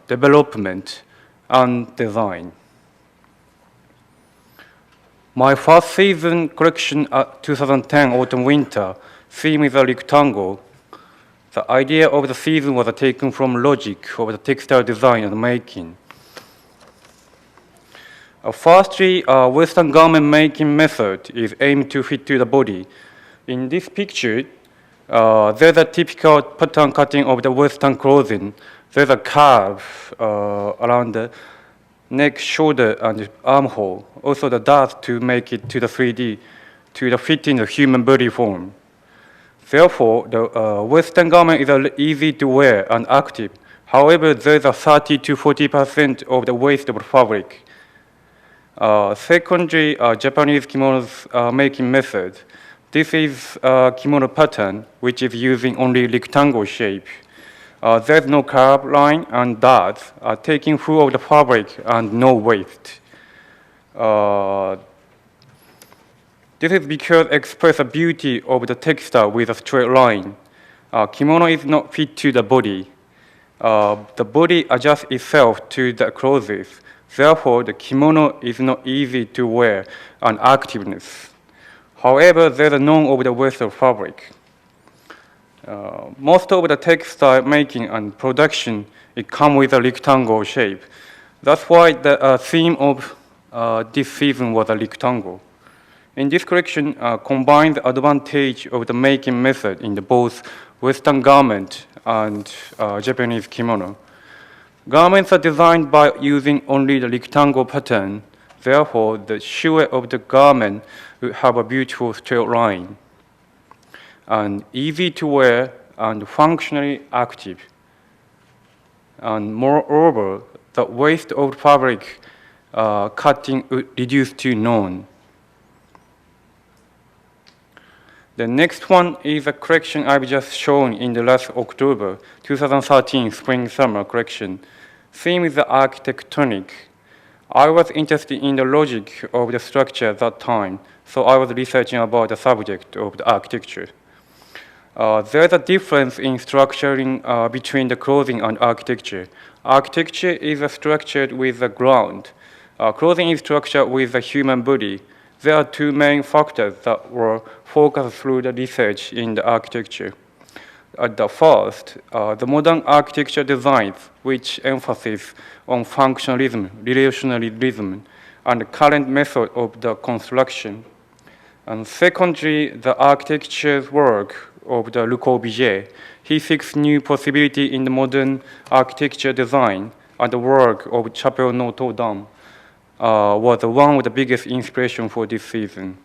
development, and design. My first season collection, 2010 autumn-winter, theme is a rectangle. The idea of the season was taken from logic of the textile design and making. Firstly, Western garment making method is aimed to fit to the body. In this picture, there's a typical pattern cutting of the Western clothing. There's a curve around the neck, shoulder, and armhole. Also the dart to make it to the 3D, to the fit in the human body form. Therefore, the Western garment is easy to wear and active. However, there's a 30 to 40% of the waste of the fabric. Secondly, Japanese kimonos making method. This is a kimono pattern which is using only rectangle shape. There's no curve line and dots, taking full of the fabric and no waste. This is because express the beauty of the textile with a straight line. Kimono is not fit to the body. The body adjusts itself to the clothes. Therefore, the kimono is not easy to wear and activeness. However, there is none of the waste of fabric. Most of the textile making and production, it comes with a rectangle shape. That's why the theme of this season was a rectangle. In this collection, combine the advantage of the making method in the both Western garment and Japanese kimono. Garments are designed by using only the rectangle pattern. Therefore, the silhouette of the garment will have a beautiful straight line and easy to wear and functionally active. And moreover, the waste of fabric cutting would reduce to none. The next one is a collection I've just shown in the last October, 2013 Spring-Summer collection. Theme is the architectonic. I was interested in the logic of the structure at that time, so I was researching about the subject of the architecture. There's a difference in structuring between the clothing and architecture. Architecture is structured with the ground. Clothing is structured with the human body. There are two main factors that were focused through the research in the architecture. At the first, the modern architecture designs, which emphasize on functionalism, relationalism, and the current method of the construction. And secondly, the architecture's work of the Le Corbusier. He seeks new possibility in the modern architecture design, and the work of Chapelle Notre Dame was one of the biggest inspiration for this season.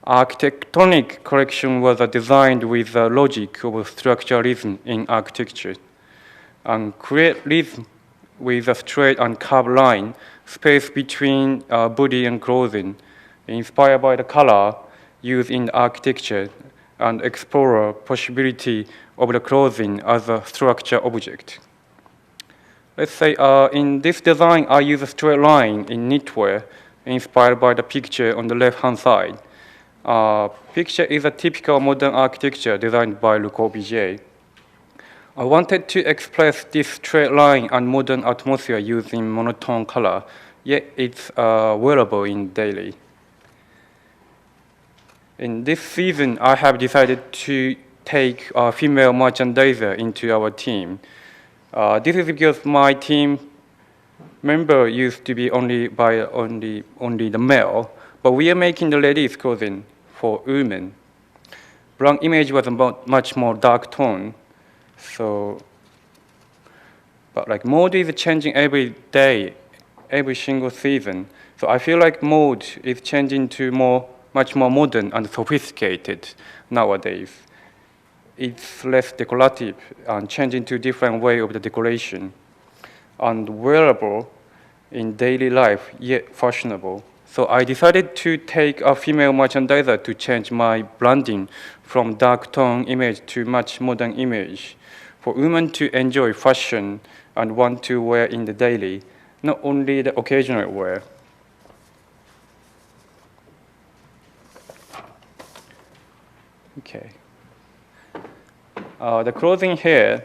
Architectonic collection was designed with the logic of structuralism in architecture, and create rhythm with a straight and curved line, space between body and clothing, inspired by the color used in architecture, and explore possibility of the clothing as a structure object. Let's say in this design, I use a straight line in knitwear, inspired by the picture on the left-hand side. Picture is a typical modern architecture designed by Le Corbusier. I wanted to express this straight line and modern atmosphere using monotone color, yet it's wearable in daily. In this season, I have decided to take a female merchandiser into our team. This is because my team member used to be only the male, but we are making the ladies' clothing for women. Brand image was about much more dark tone, so. But like mode is changing every day, every single season. So I feel like mode is changing to much more modern and sophisticated nowadays. It's less decorative and changing to a different way of the decoration, and wearable in daily life, yet fashionable. So I decided to take a female merchandiser to change my branding from dark tone image to much modern image for women to enjoy fashion and want to wear in the daily, not only the occasional wear. Okay. The clothing here,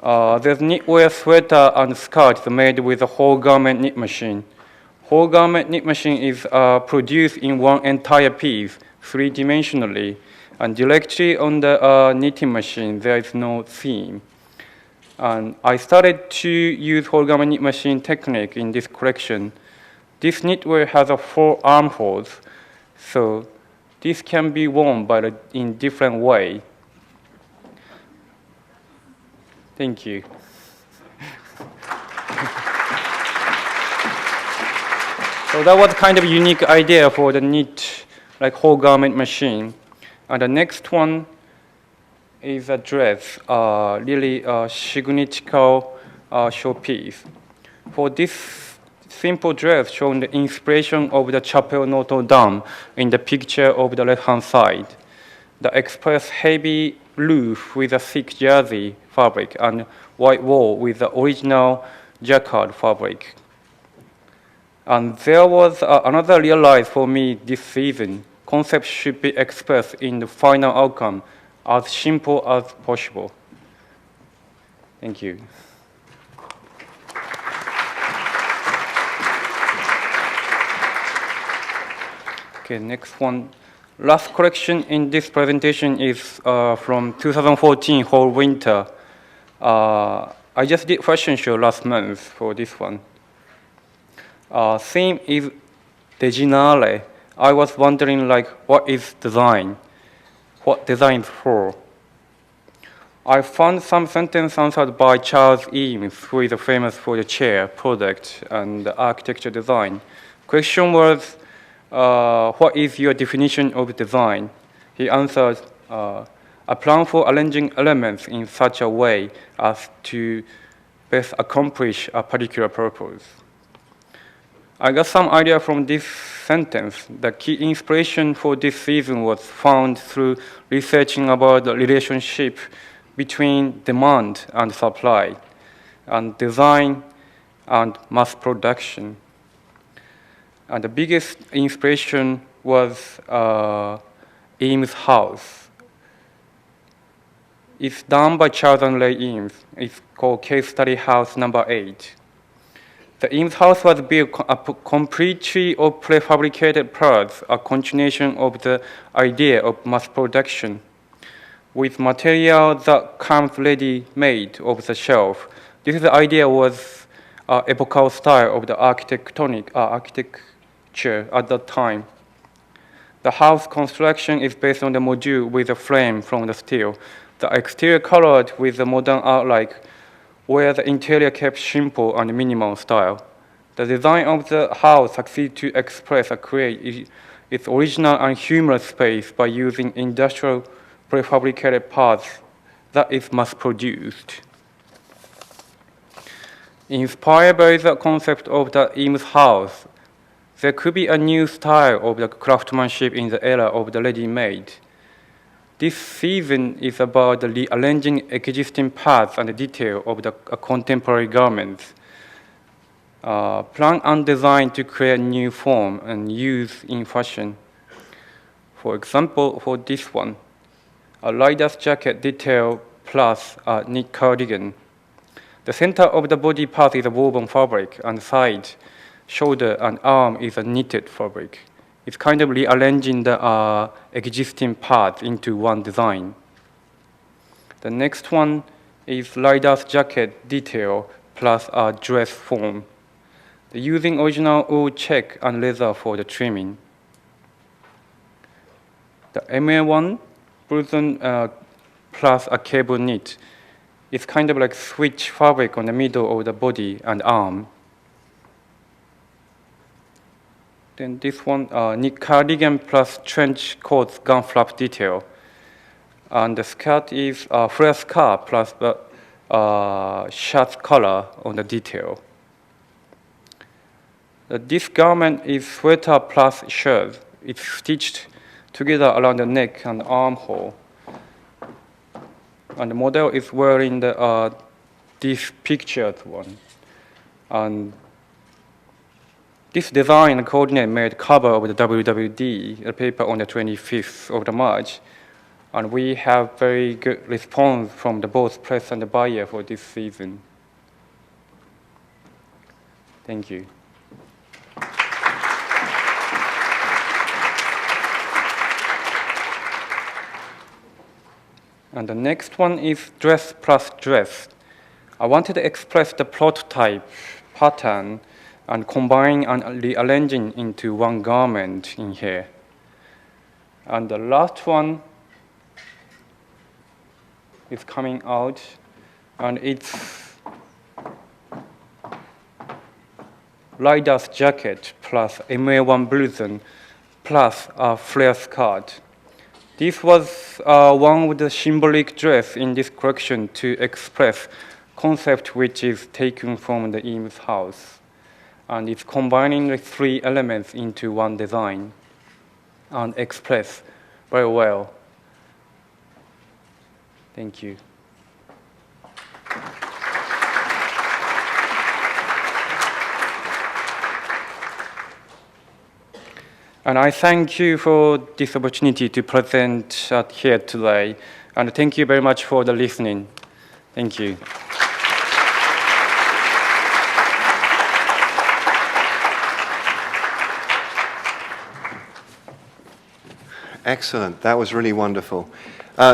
there's knitwear sweater and skirts made with a whole garment knit machine. Whole garment knit machine is produced in one entire piece, three-dimensionally, and directly on the knitting machine, there is no seam. And I started to use whole garment knit machine technique in this collection. This knitwear has 4 armholes, so this can be worn in different way. Thank you. So that was kind of a unique idea for the knit, like whole garment machine. And the next one is a dress, really signature showpiece. For this simple dress showing the inspiration of the Chapelle Notre Dame in the picture of the left-hand side. The express heavy roof with a thick jersey fabric and white wall with the original jacquard fabric. And there was another realize for me this season. Concepts should be expressed in the final outcome as simple as possible. Thank you. Okay, next one. Last collection in this presentation is from 2014 whole winter. I just did fashion show last month for this one. Theme is Deginale. I was wondering like, what is design? What design is for? I found some sentence answered by Charles Eames, who is famous for the chair, product, and architecture design. Question was, what is your definition of design? He answered, a plan for arranging elements in such a way as to best accomplish a particular purpose. I got some idea from this sentence. The key inspiration for this season was found through researching about the relationship between demand and supply, and design and mass production. And the biggest inspiration was Eames' house. It's done by Charles and Ray Eames. It's called Case Study House number 8. The Eames house was built completely of prefabricated parts, a continuation of the idea of mass production, with material that comes ready-made off the shelf. This is the idea was epochal style of the architecture at that time. The house construction is based on the module with a frame from the steel. The exterior colored with the modern art-like, where the interior kept simple and minimal style. The design of the house succeeded to express and create its original and humorous space by using industrial prefabricated parts that is mass-produced. Inspired by the concept of the Eames house, there could be a new style of the craftsmanship in the era of the ready-made. This season is about the rearranging existing parts and the detail of the contemporary garments. Plan and design to create new form and use in fashion. For example, for this one, a rider's jacket detail plus a knit cardigan. The center of the body part is a woven fabric, and side, shoulder, and arm is a knitted fabric. It's kind of rearranging the existing parts into one design. The next one is rider's jacket detail plus a dress form. The using original wool check and leather for the trimming. The MA1 blouson plus a cable knit. It's kind of like switch fabric on the middle of the body and arm. Then this one, knit cardigan plus trench coat gun flap detail. And the skirt is flare scarf plus the shirt collar on the detail. This garment is sweater plus shirt. It's stitched together around the neck and armhole. And the model is wearing the this pictured one. And this design and coordinate made cover of the WWD, a paper on the 25th of March. And we have very good response from the both press and the buyer for this season. Thank you. And the next one is dress plus dress. I wanted to express the prototype pattern and combine and rearranging into one garment in here. And the last one is coming out, and it's rider's jacket plus MA1 blouson plus a flare skirt. This was one of the symbolic dress in this collection to express concept which is taken from the Eames house. And it's combining the three elements into one design and express very well. Thank you. And I thank you for this opportunity to present here today. And thank you very much for the listening. Thank you. Excellent. That was really wonderful.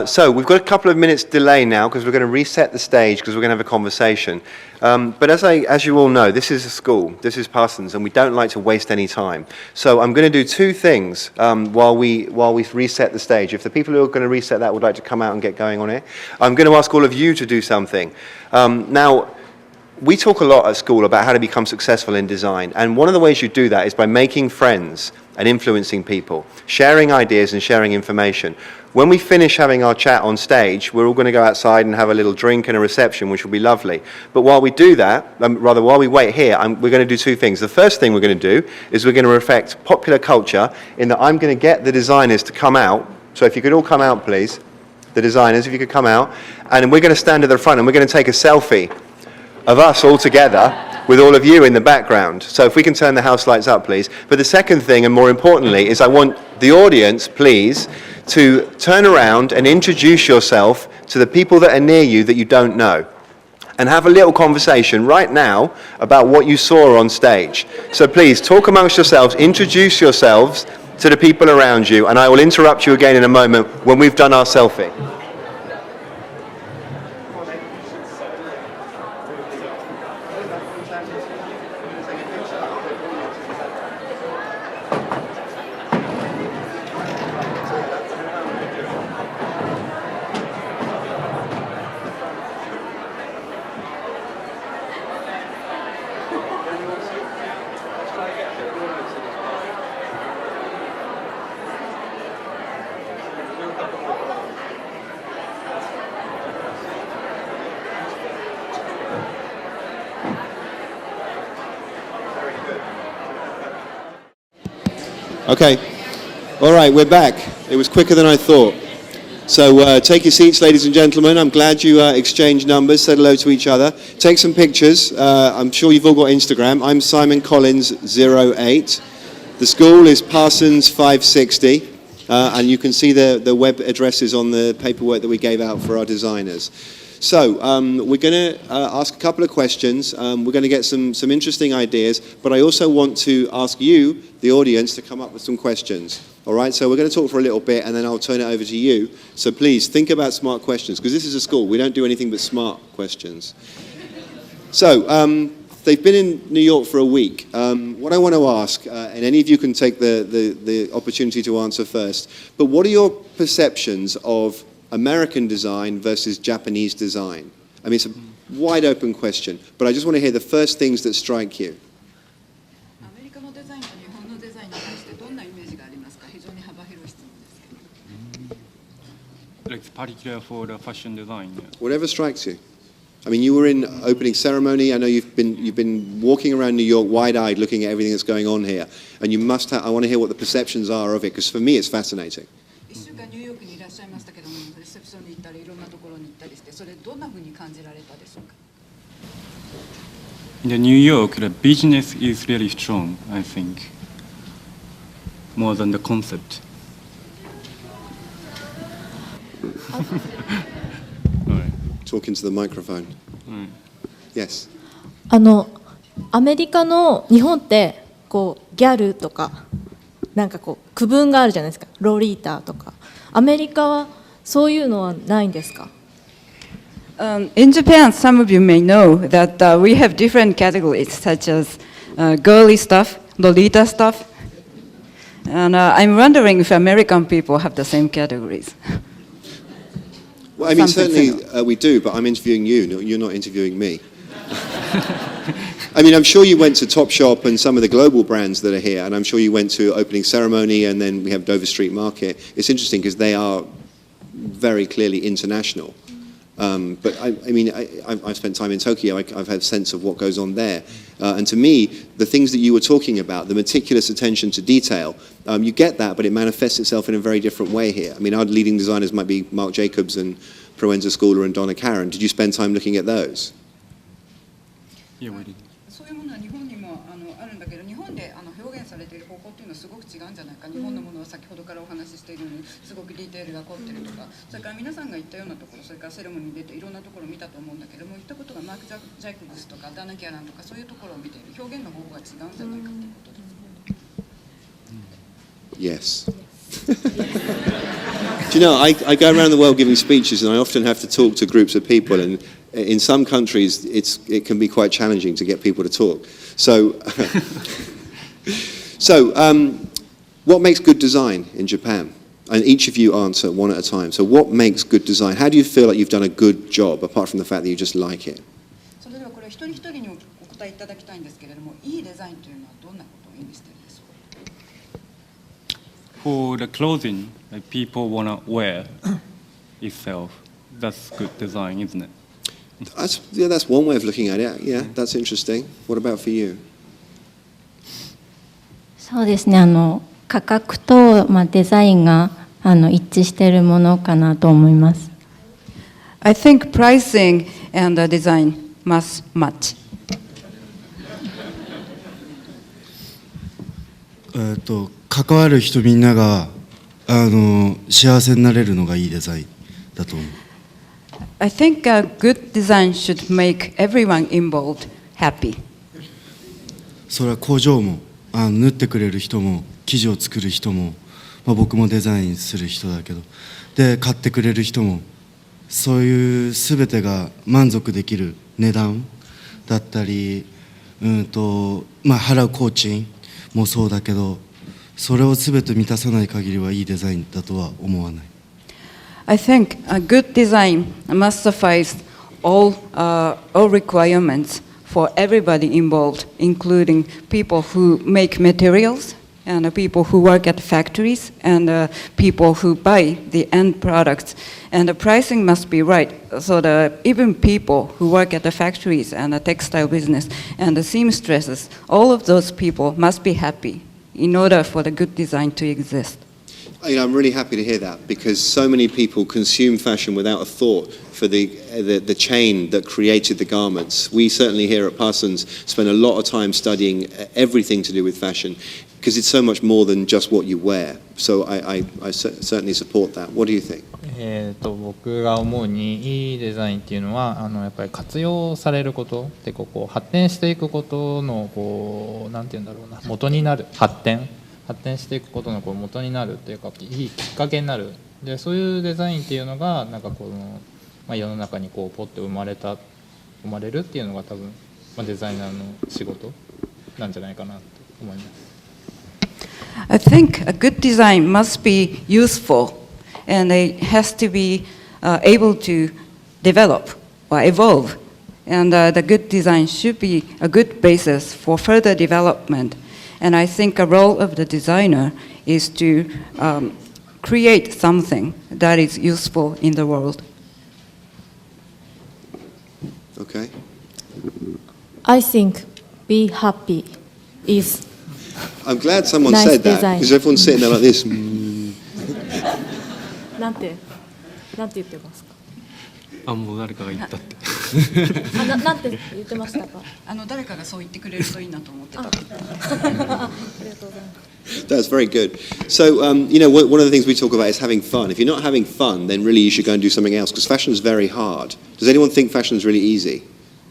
So we've got a couple of minutes delay now because we're going to reset the stage because we're going to have a conversation. But as you all know, this is a school, this is Parsons, and we don't like to waste any time. So I'm going to do two things while we reset the stage. If the people who are going to reset that would like to come out and get going on it, I'm going to ask all of you to do something. Now, we talk a lot at school about how to become successful in design, and one of the ways you do that is by making friends and influencing people, sharing ideas and sharing information. When we finish having our chat on stage, we're all going to go outside and have a little drink and a reception, which will be lovely. But while we do that, while we wait here, we're going to do two things. The first thing we're going to do is we're going to reflect popular culture in that I'm going to get the designers to come out. So if you could all come out, please. The designers, if you could come out. And we're going to stand at the front and we're going to take a selfie of us all together with all of you in the background. So if we can turn the house lights up, please. But the second thing, and more importantly, is I want the audience, please, to turn around and introduce yourself to the people that are near you that you don't know. And have a little conversation right now about what you saw on stage. So please, talk amongst yourselves, introduce yourselves to the people around you, and I will interrupt you again in a moment when we've done our selfie. Okay, all right, we're back. It was quicker than I thought. So take your seats, ladies and gentlemen. I'm glad you exchanged numbers, said hello to each other. Take some pictures. I'm sure you've all got Instagram. I'm Simon Collins 08. The school is Parsons 560, and you can see the web addresses on the paperwork that we gave out for our designers. So we're going to ask a couple of questions. We're going to get some interesting ideas, but I also want to ask you, the audience, to come up with some questions. All right, so we're going to talk for a little bit, and then I'll turn it over to you. So please, think about smart questions, because this is a school. We don't do anything but smart questions. So they've been in New York for a week. What I want to ask, and any of you can take the opportunity to answer first, but what are your perceptions of American design versus Japanese design? I mean, it's a wide open question, but I just want to hear the first things that strike you. It's particular for the fashion design. Whatever strikes you. I mean, you were in opening ceremony. I know you've been walking around New York wide-eyed looking at everything that's going on here, and you must have, I want to hear what the perceptions are of it, because for me it's fascinating. In New York, the business is really strong, I think, more than the concept. Talking to the microphone. Yes. アメリカの日本ってこうギャルとかなんかこう区分があるじゃないですか。ロリータとか。アメリカはそういうのはないんですか? In Japan, some of you may know that we have different categories, such as girly stuff, Lolita stuff, and I'm wondering if American people have the same categories. Well, I mean, certainly we do, but I'm interviewing you. You're not interviewing me. I mean, I'm sure you went to Topshop and some of the global brands that are here, and I'm sure you went to opening ceremony, and then we have Dover Street Market. It's interesting because they are very clearly international. But I mean, I've spent time in Tokyo. I've had a sense of what goes on there. And to me, the things that you were talking about, the meticulous attention to detail, you get that, but it manifests itself in a very different way here. I mean, our leading designers might be Marc Jacobs and Proenza Schooler and Donna Karan. Did you spend time looking at those? Yeah, we did. そういうものは日本にもあるんだけど、日本で表現されている方法っていうのはすごく違うんじゃないか。日本のものは先ほどからお話ししているようにすごくディテールが凝ってるとか、それから皆さんが行ったようなところ、それからセレモニーに出ていろんなところを見たと思うんだけども、行ったことがマーク・ジャイコブスとかダナ・キャランとかそういうところを見ている表現の方法が違うんじゃないかということです。Yes. Do you know, I go around the world giving speeches, and I often have to talk to groups of people, and in some countries it can be quite challenging to get people to talk. So, what makes good design in Japan? And each of you answer one at a time. So what makes good design? How do you feel like you've done a good job, apart from the fact that you just like it? それではこれ一人一人にお答えいただきたいんですけれども、いいデザインというのはどんなことを意味しているでしょうか。 For the clothing that people want to wear itself, that's good design, isn't it? That's one way of looking at it. Yeah, that's interesting. What about for you? そうですね、価格と、デザインが一致しているものかなと思います。I think pricing and the design must match. 関わる人みんなが幸せになれるのがいいデザインだと思う。I think a good design should make everyone involved happy. それは工場も縫ってくれる人も生地を作る人も、僕もデザインする人だけど、で買ってくれる人も、そういう全てが満足できる値段だったり、払う工賃もそうだけど、それを全て満たさない限りはいいデザインだとは思わない。I think a good design must suffice all requirements for everybody involved, including people who make materials and people who work at factories and people who buy the end products. And the pricing must be right, so that even people who work at the factories and the textile business and the seamstresses, all of those people must be happy in order for the good design to exist. I'm really happy to hear that, because so many people consume fashion without a thought for the chain that created the garments. We certainly here at Parsons spend a lot of time studying everything to do with fashion, because it's so much more than just what you wear. So I certainly support that. What do you think? 僕が思うにいいデザインっていうのはやっぱり活用されることで発展していくことのなんていうんだろうな、元になる発展していくことの元になるっていうか、いいきっかけになる。でそういうデザインっていうのがなんか世の中にポッと生まれるっていうのが多分、デザイナーの仕事なんじゃないかなと思います。I think a good design must be useful, and it has to be able to develop or evolve. And the good design should be a good basis for further development. And I think a role of the designer is to create something that is useful in the world. Okay. I think be happy is I'm glad someone nice said that, design. because everyone's sitting there like this. なんて言ってますか。もう誰かが言ったって。なんて言ってましたか。誰かがそう言ってくれるといいなと思ってた。ありがとうございます。 That's very good. So, one of the things we talk about is having fun. If you're not having fun, then really you should go and do something else, because fashion is very hard. Does anyone think fashion is really easy?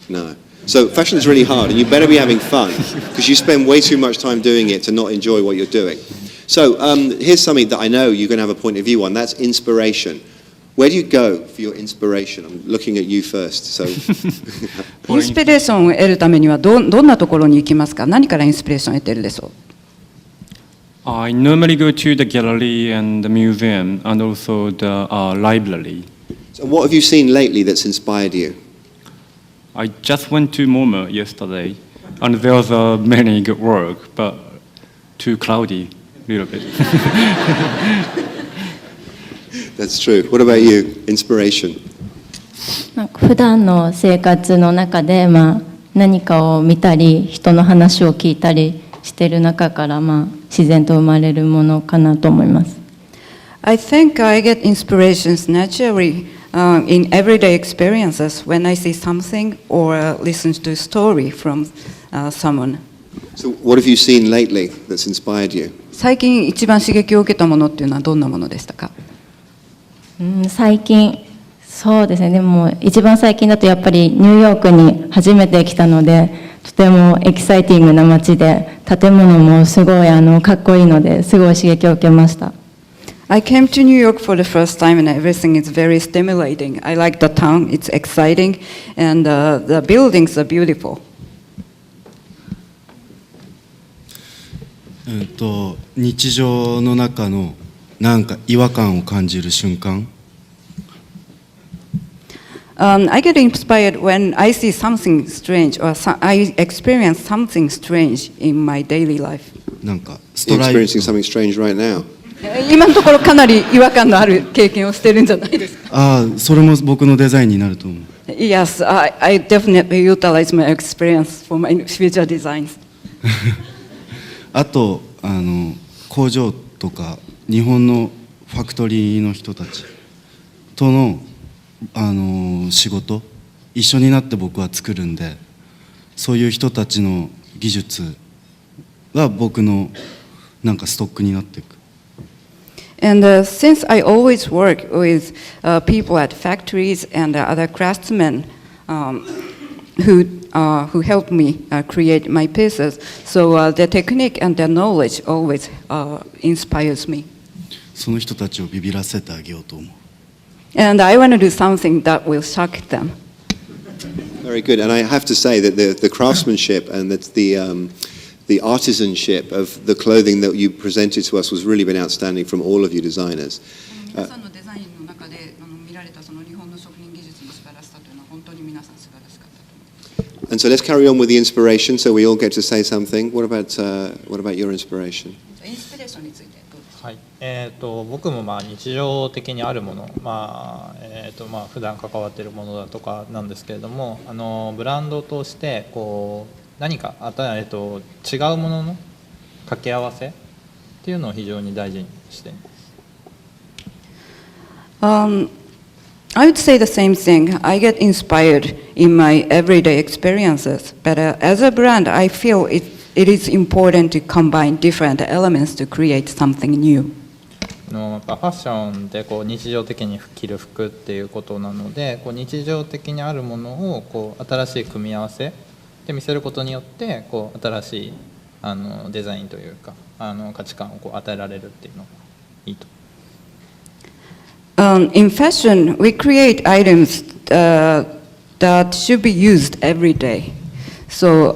No. So fashion is really hard, and you better be having fun, because you spend way too much time doing it to not enjoy what you're doing. So here's something that I know you're going to have a point of view on. That's inspiration. Where do you go for your inspiration? I'm looking at you first. So インスピレーションを得るためにはどんなところに行きますか。何からインスピレーションを得ているでしょう。I normally go to the gallery and the museum and also the library. So what have you seen lately that's inspired you? I just went to MoMA yesterday. and there's many good work, but too cloudy a little bit. That's true. What about you? Inspiration? なんか普段の生活の中で、何かを見たり人の話を聞いたりしている中から、自然と生まれるものかなと思います。I think I get inspirations naturally in everyday experiences when I see something or listen to a story from someone. So what have you seen lately that's inspired you? 最近一番刺激を受けたものっていうのはどんなものでしたか？最近そうですね。でも一番最近だとやっぱりニューヨークに初めて来たので、とてもエキサイティングな街で、建物もすごいかっこいいのですごい刺激を受けました。I came to New York for the first time and everything is very stimulating. I like the town, it's exciting, and the buildings are beautiful. 日常の中のなんか違和感を感じる瞬間。I get inspired when I see something strange or I experience something strange in my daily life. なんかス You're トライプ experiencing something strange right now. 今のところかなり違和感のある経験をしてるんじゃないですか？それも僕のデザインになると思う。Yes, I definitely utilize my experience for my future designs. あと工場とか日本のファクトリーの人たちとの仕事一緒になって僕は作るんで、そういう人たちの技術が僕のなんかストックになっていく。And since I always work with people at factories and other craftsmen who help me create my pieces, so the technique and the knowledge always inspires me. その人たちをビビらせてあげようと思う。And I want to do something that will shock them. Very good. And I have to say that the craftsmanship and the artisanship of the clothing that you presented to us was really been outstanding from all of you designers. And so let's carry on with the inspiration, so we all get to say something. What about your inspiration? はい、僕も日常的にあるもの、普段関わっているものだとかなんですけれども、ブランドとして何か違うものの掛け合わせっていうのを非常に大事にしています。I would say the same thing. I get inspired in my everyday experiences, but as a brand, I feel it is important to combine different elements to create something new. やっぱファッションって日常的に着る服っていうことなので、日常的にあるものを新しい組み合わせで見せることによって新しいデザインというか価値観を与えられるっていうのがいいと。In fashion, we create items that should be used every day. So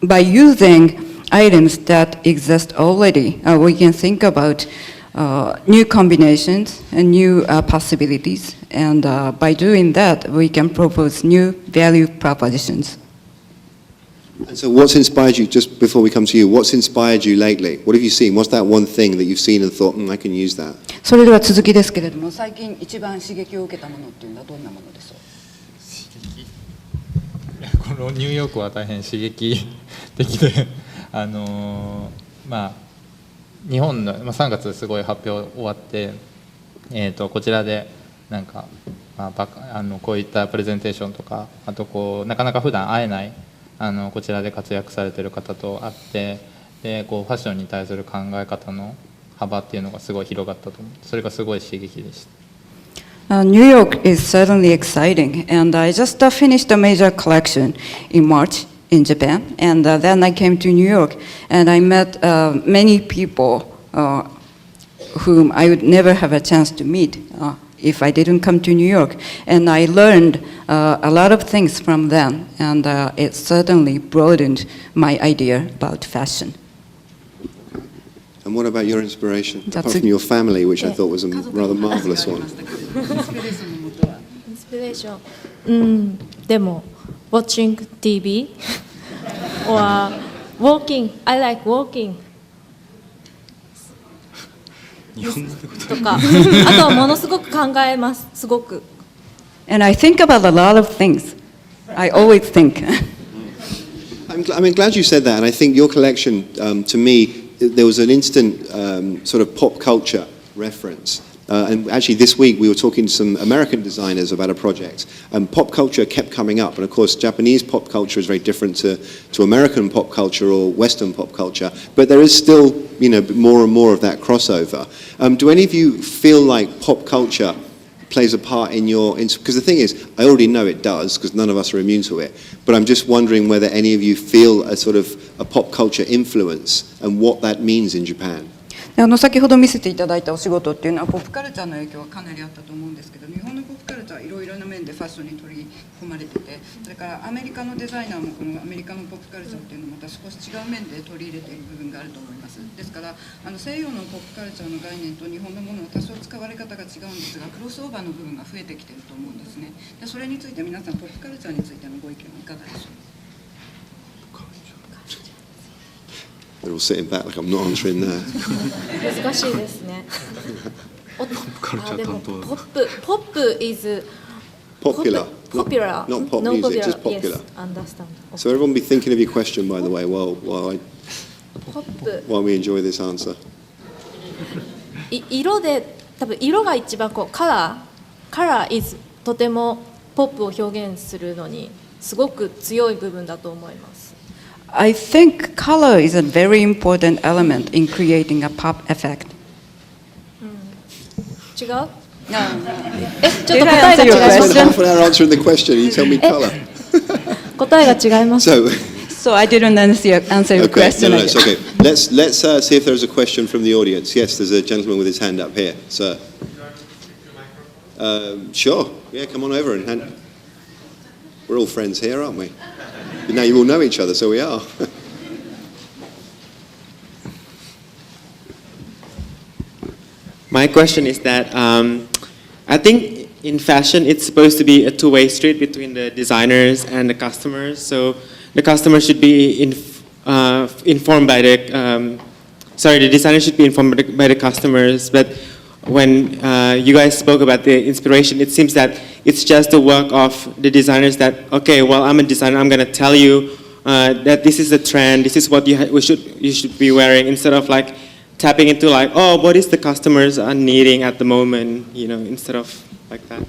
by using items that exist already, we can think about new combinations and new possibilities. And by doing that, we can propose new value propositions. And so what's inspired you, just before we come to you, what's inspired you lately? What have you seen? What's that one thing that you've seen and thought, I can use that? それでは続きですけれども、最近一番刺激を受けたものっていうのはどんなものでしょう？このニューヨークは大変刺激的で、日本の3月すごい発表終わって、こちらでなんか、こういったプレゼンテーションとか、あとなかなか普段会えないこちらで活躍されている方と会って、でファッションに対する考え方の幅っていうのがすごい広がったと思う。それがすごい刺激でした。New York is certainly exciting, and I just finished a major collection in March in Japan, and then I came to New York, and I met many people whom I would never have a chance to meet if I didn't come to New York, and I learned a lot of things from them, and it certainly broadened my idea about fashion. And what about your inspiration? Apart from your family, which I thought was a rather marvelous one. インスピレーション、でも watching TV or walking. I like walking. とか、あとはものすごく考えます。すごく。And I think about a lot of things. I always think. I'm glad you said that, and I think your collection, to me, there was an instant sort of pop culture reference. And actually this week we were talking to some American designers about a project, and pop culture kept coming up. And of course Japanese pop culture is very different to American pop culture or Western pop culture, but there is still, you know, more and more of that crossover. Do any of you feel like pop culture plays a part in your, because the thing is, I already know it does, because none of us are immune to it, but I'm just wondering whether any of you feel a sort of a pop culture influence and what that means in Japan. 先ほど見せていただいたお仕事っていうのはポップカルチャーの影響はかなりあったと思うんですけど、日本のポップカルチャーはいろいろな面でファッションに取り込まれてて、それからアメリカのデザイナーもこのアメリカのポップカルチャーっていうのをまた少し違う面で取り入れている部分があると思います。ですから西洋のポップカルチャーの概念と日本のものは多少使われ方が違うんですが、クロスオーバーの部分が増えてきていると思うんですね。でそれについて皆さんポップカルチャーについてのご意見はいかがでしょうか。They're all sitting back like I'm not answering that. 難しいですね。でもポップ is Popular. popular. Not pop No music, popular. just popular. Yes, understand. So everyone be thinking of your question, by the way, while we enjoy this answer. 色で多分色が一番こうカラー is とてもポップを表現するのにすごく強い部分だと思います。I think color is a very important element in creating a pop effect. 違う？ちょっと Did 答 I えが answer 違い your ます Spend half an hour answering the question, and you tell me colour. 答えが違います。 So, So I didn't answer your okay, question. no, it's okay. Let's see if there's a question from the audience. Yes, there's a gentleman with his hand up here, sir. Sure. Yeah, come on over and hand. We're all friends here, aren't we? But now you all know each other, so we are. My question is that I think in fashion it's supposed to be a two-way street between the designers and the customers. So the customer should be informed by the the designer should be informed by the customers. But when you guys spoke about the inspiration, it seems that it's just the work of the designers that, okay, well, I'm a designer, I'm going to tell you that this is the trend, this is what you should be wearing, instead of like tapping into like, oh, what is the customers are needing at the moment, you know, instead of like that.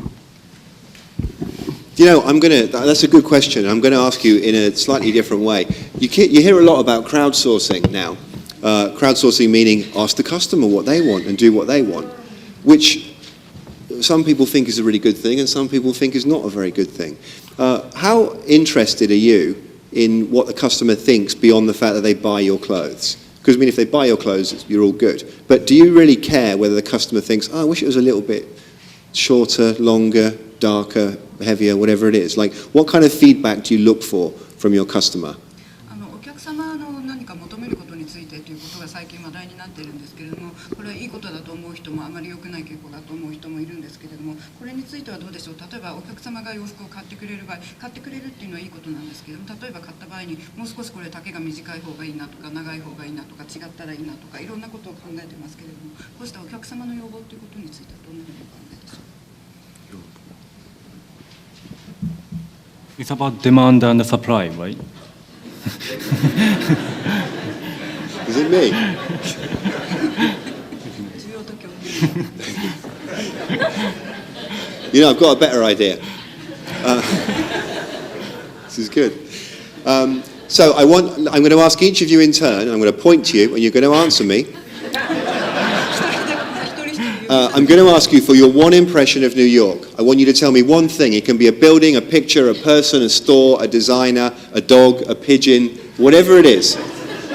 You know, that's a good question. I'm going to ask you in a slightly different way. You hear a lot about crowdsourcing now. Crowdsourcing meaning ask the customer what they want and do what they want, which some people think is a really good thing and some people think is not a very good thing. How interested are you in what the customer thinks beyond the fact that they buy your clothes? Because, I mean, if they buy your clothes, you're all good. But do you really care whether the customer thinks, oh, I wish it was a little bit shorter, longer, darker, heavier, whatever it is? Like, what kind of feedback do you look for from your customer? お客様の何か求めることについてということが最近話題になっているんですけれども、これはいいことだと思う人もあまり良くない傾向だと思う人もいるんですけれども、これについてはどうでしょう。例えばお客様が洋服を買ってくれる場合、買ってくれるっていうのはいいことなんですけれども、例えば買った場合にもう少しこれ丈が短い方がいいなとか長い方がいいなとか違ったらいいなとかいろんなことを考えてますけれども、こうしたお客様の要望ということについてはどんなふうにお考えでしょう。It's about demand and supply, right? Is it me? You know, I've got a better idea. This is good. So I'm going to ask each of you in turn, I'm going to point to you, and you're going to answer me. I'm going to ask you for your one impression of New York. I want you to tell me one thing. It can be a building, a picture, a person, a store, a designer, a dog, a pigeon, whatever it is.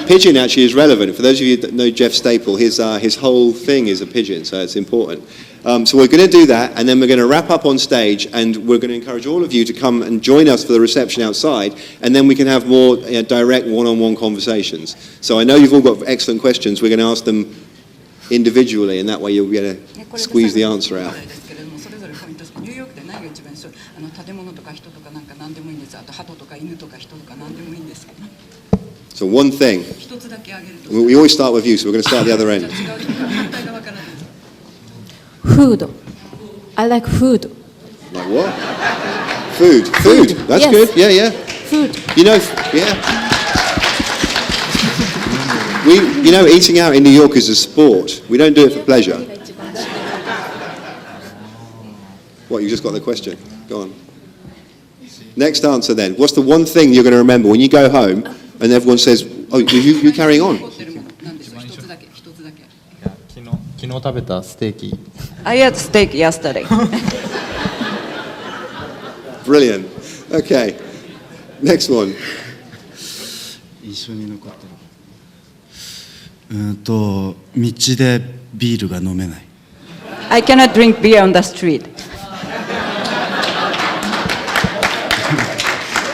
Pigeon actually is relevant. For those of you that know Jeff Staple, his whole thing is a pigeon, so it's important. So we're going to do that, and then we're going to wrap up on stage, and we're going to encourage all of you to come and join us for the reception outside, and then we can have more direct one-on-one conversations. So I know you've all got excellent questions. We're going to ask them individually, and that way you'll be able to squeeze the answer out. それぞれポイントニューヨークで何が一番建物とか人とかなんか何でもいいんです。あと鳩とか犬とか人とか何でもいいんですけど。So one thing. We always start with you, so we're going to start at the other end. Food. I like food. Like what? Food. Food. That's Yes. good. Yeah, yeah. Food. You know, yeah. Eating out in New York is a sport. We don't do it for pleasure. What, you just got the question? Go on. Next answer then. What's the one thing you're going to remember when you go home and everyone says, oh, you're carrying on? 昨日食べたステーキ I ate steak yesterday. Brilliant. Okay. Next one. 印象に残ってる道でビールが飲めない I cannot drink beer on the street.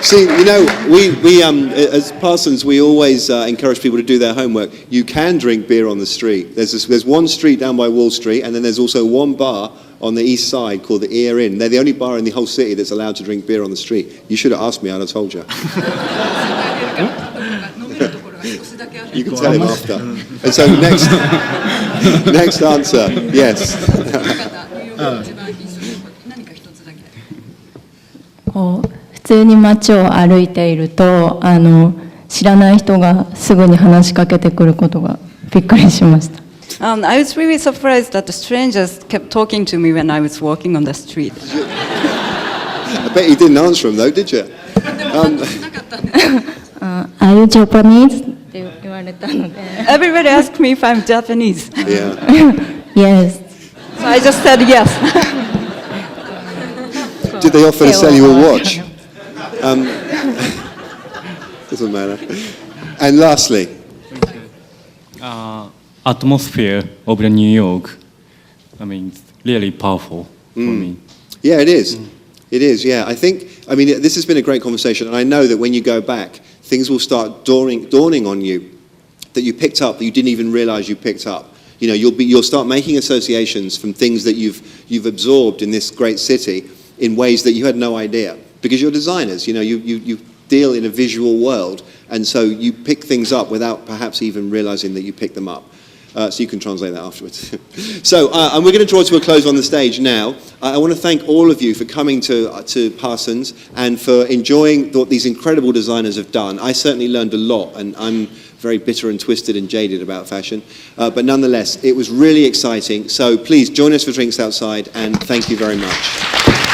See, as Parsons, we always encourage people to do their homework. You can drink beer on the street. There's one street down by Wall Street, and then there's also one bar on the east side called the Ear Inn. They're the only bar in the whole city that's allowed to drink beer on the street. You should have asked me, I'd have told you. You can tell him after. And so next answer, yes. こう普通に街を歩いていると知らない人がすぐに話しかけてくることがびっくりしました。I was really surprised that the strangers kept talking to me when I was walking on the street. I bet you didn't answer him though, did you? Are you Japanese? って言われたので。Everybody asked me if I'm Japanese. Yeah. Yes. So I just said yes. Did they offer to sell you a watch? Doesn't matter. And lastly, Atmosphere of the New York, I mean, it's really powerful for me. yeah, it is. It is, yeah. I mean, this has been a great conversation, and I know that when you go back, things will start dawning on you that you picked up that you didn't even realize you picked up. You know, you'll start making associations from things that you've absorbed in this great city in ways that you had no idea, because you're designers. You know, you deal in a visual world, and so you pick things up without perhaps even realizing that you picked them up. So you can translate that afterwards. So, and we're going to draw to a close on the stage now. I want to thank all of you for coming to Parsons and for enjoying what these incredible designers have done. I certainly learned a lot, and I'm very bitter and twisted and jaded about fashion. But nonetheless, it was really exciting. So please join us for drinks outside, and thank you very much.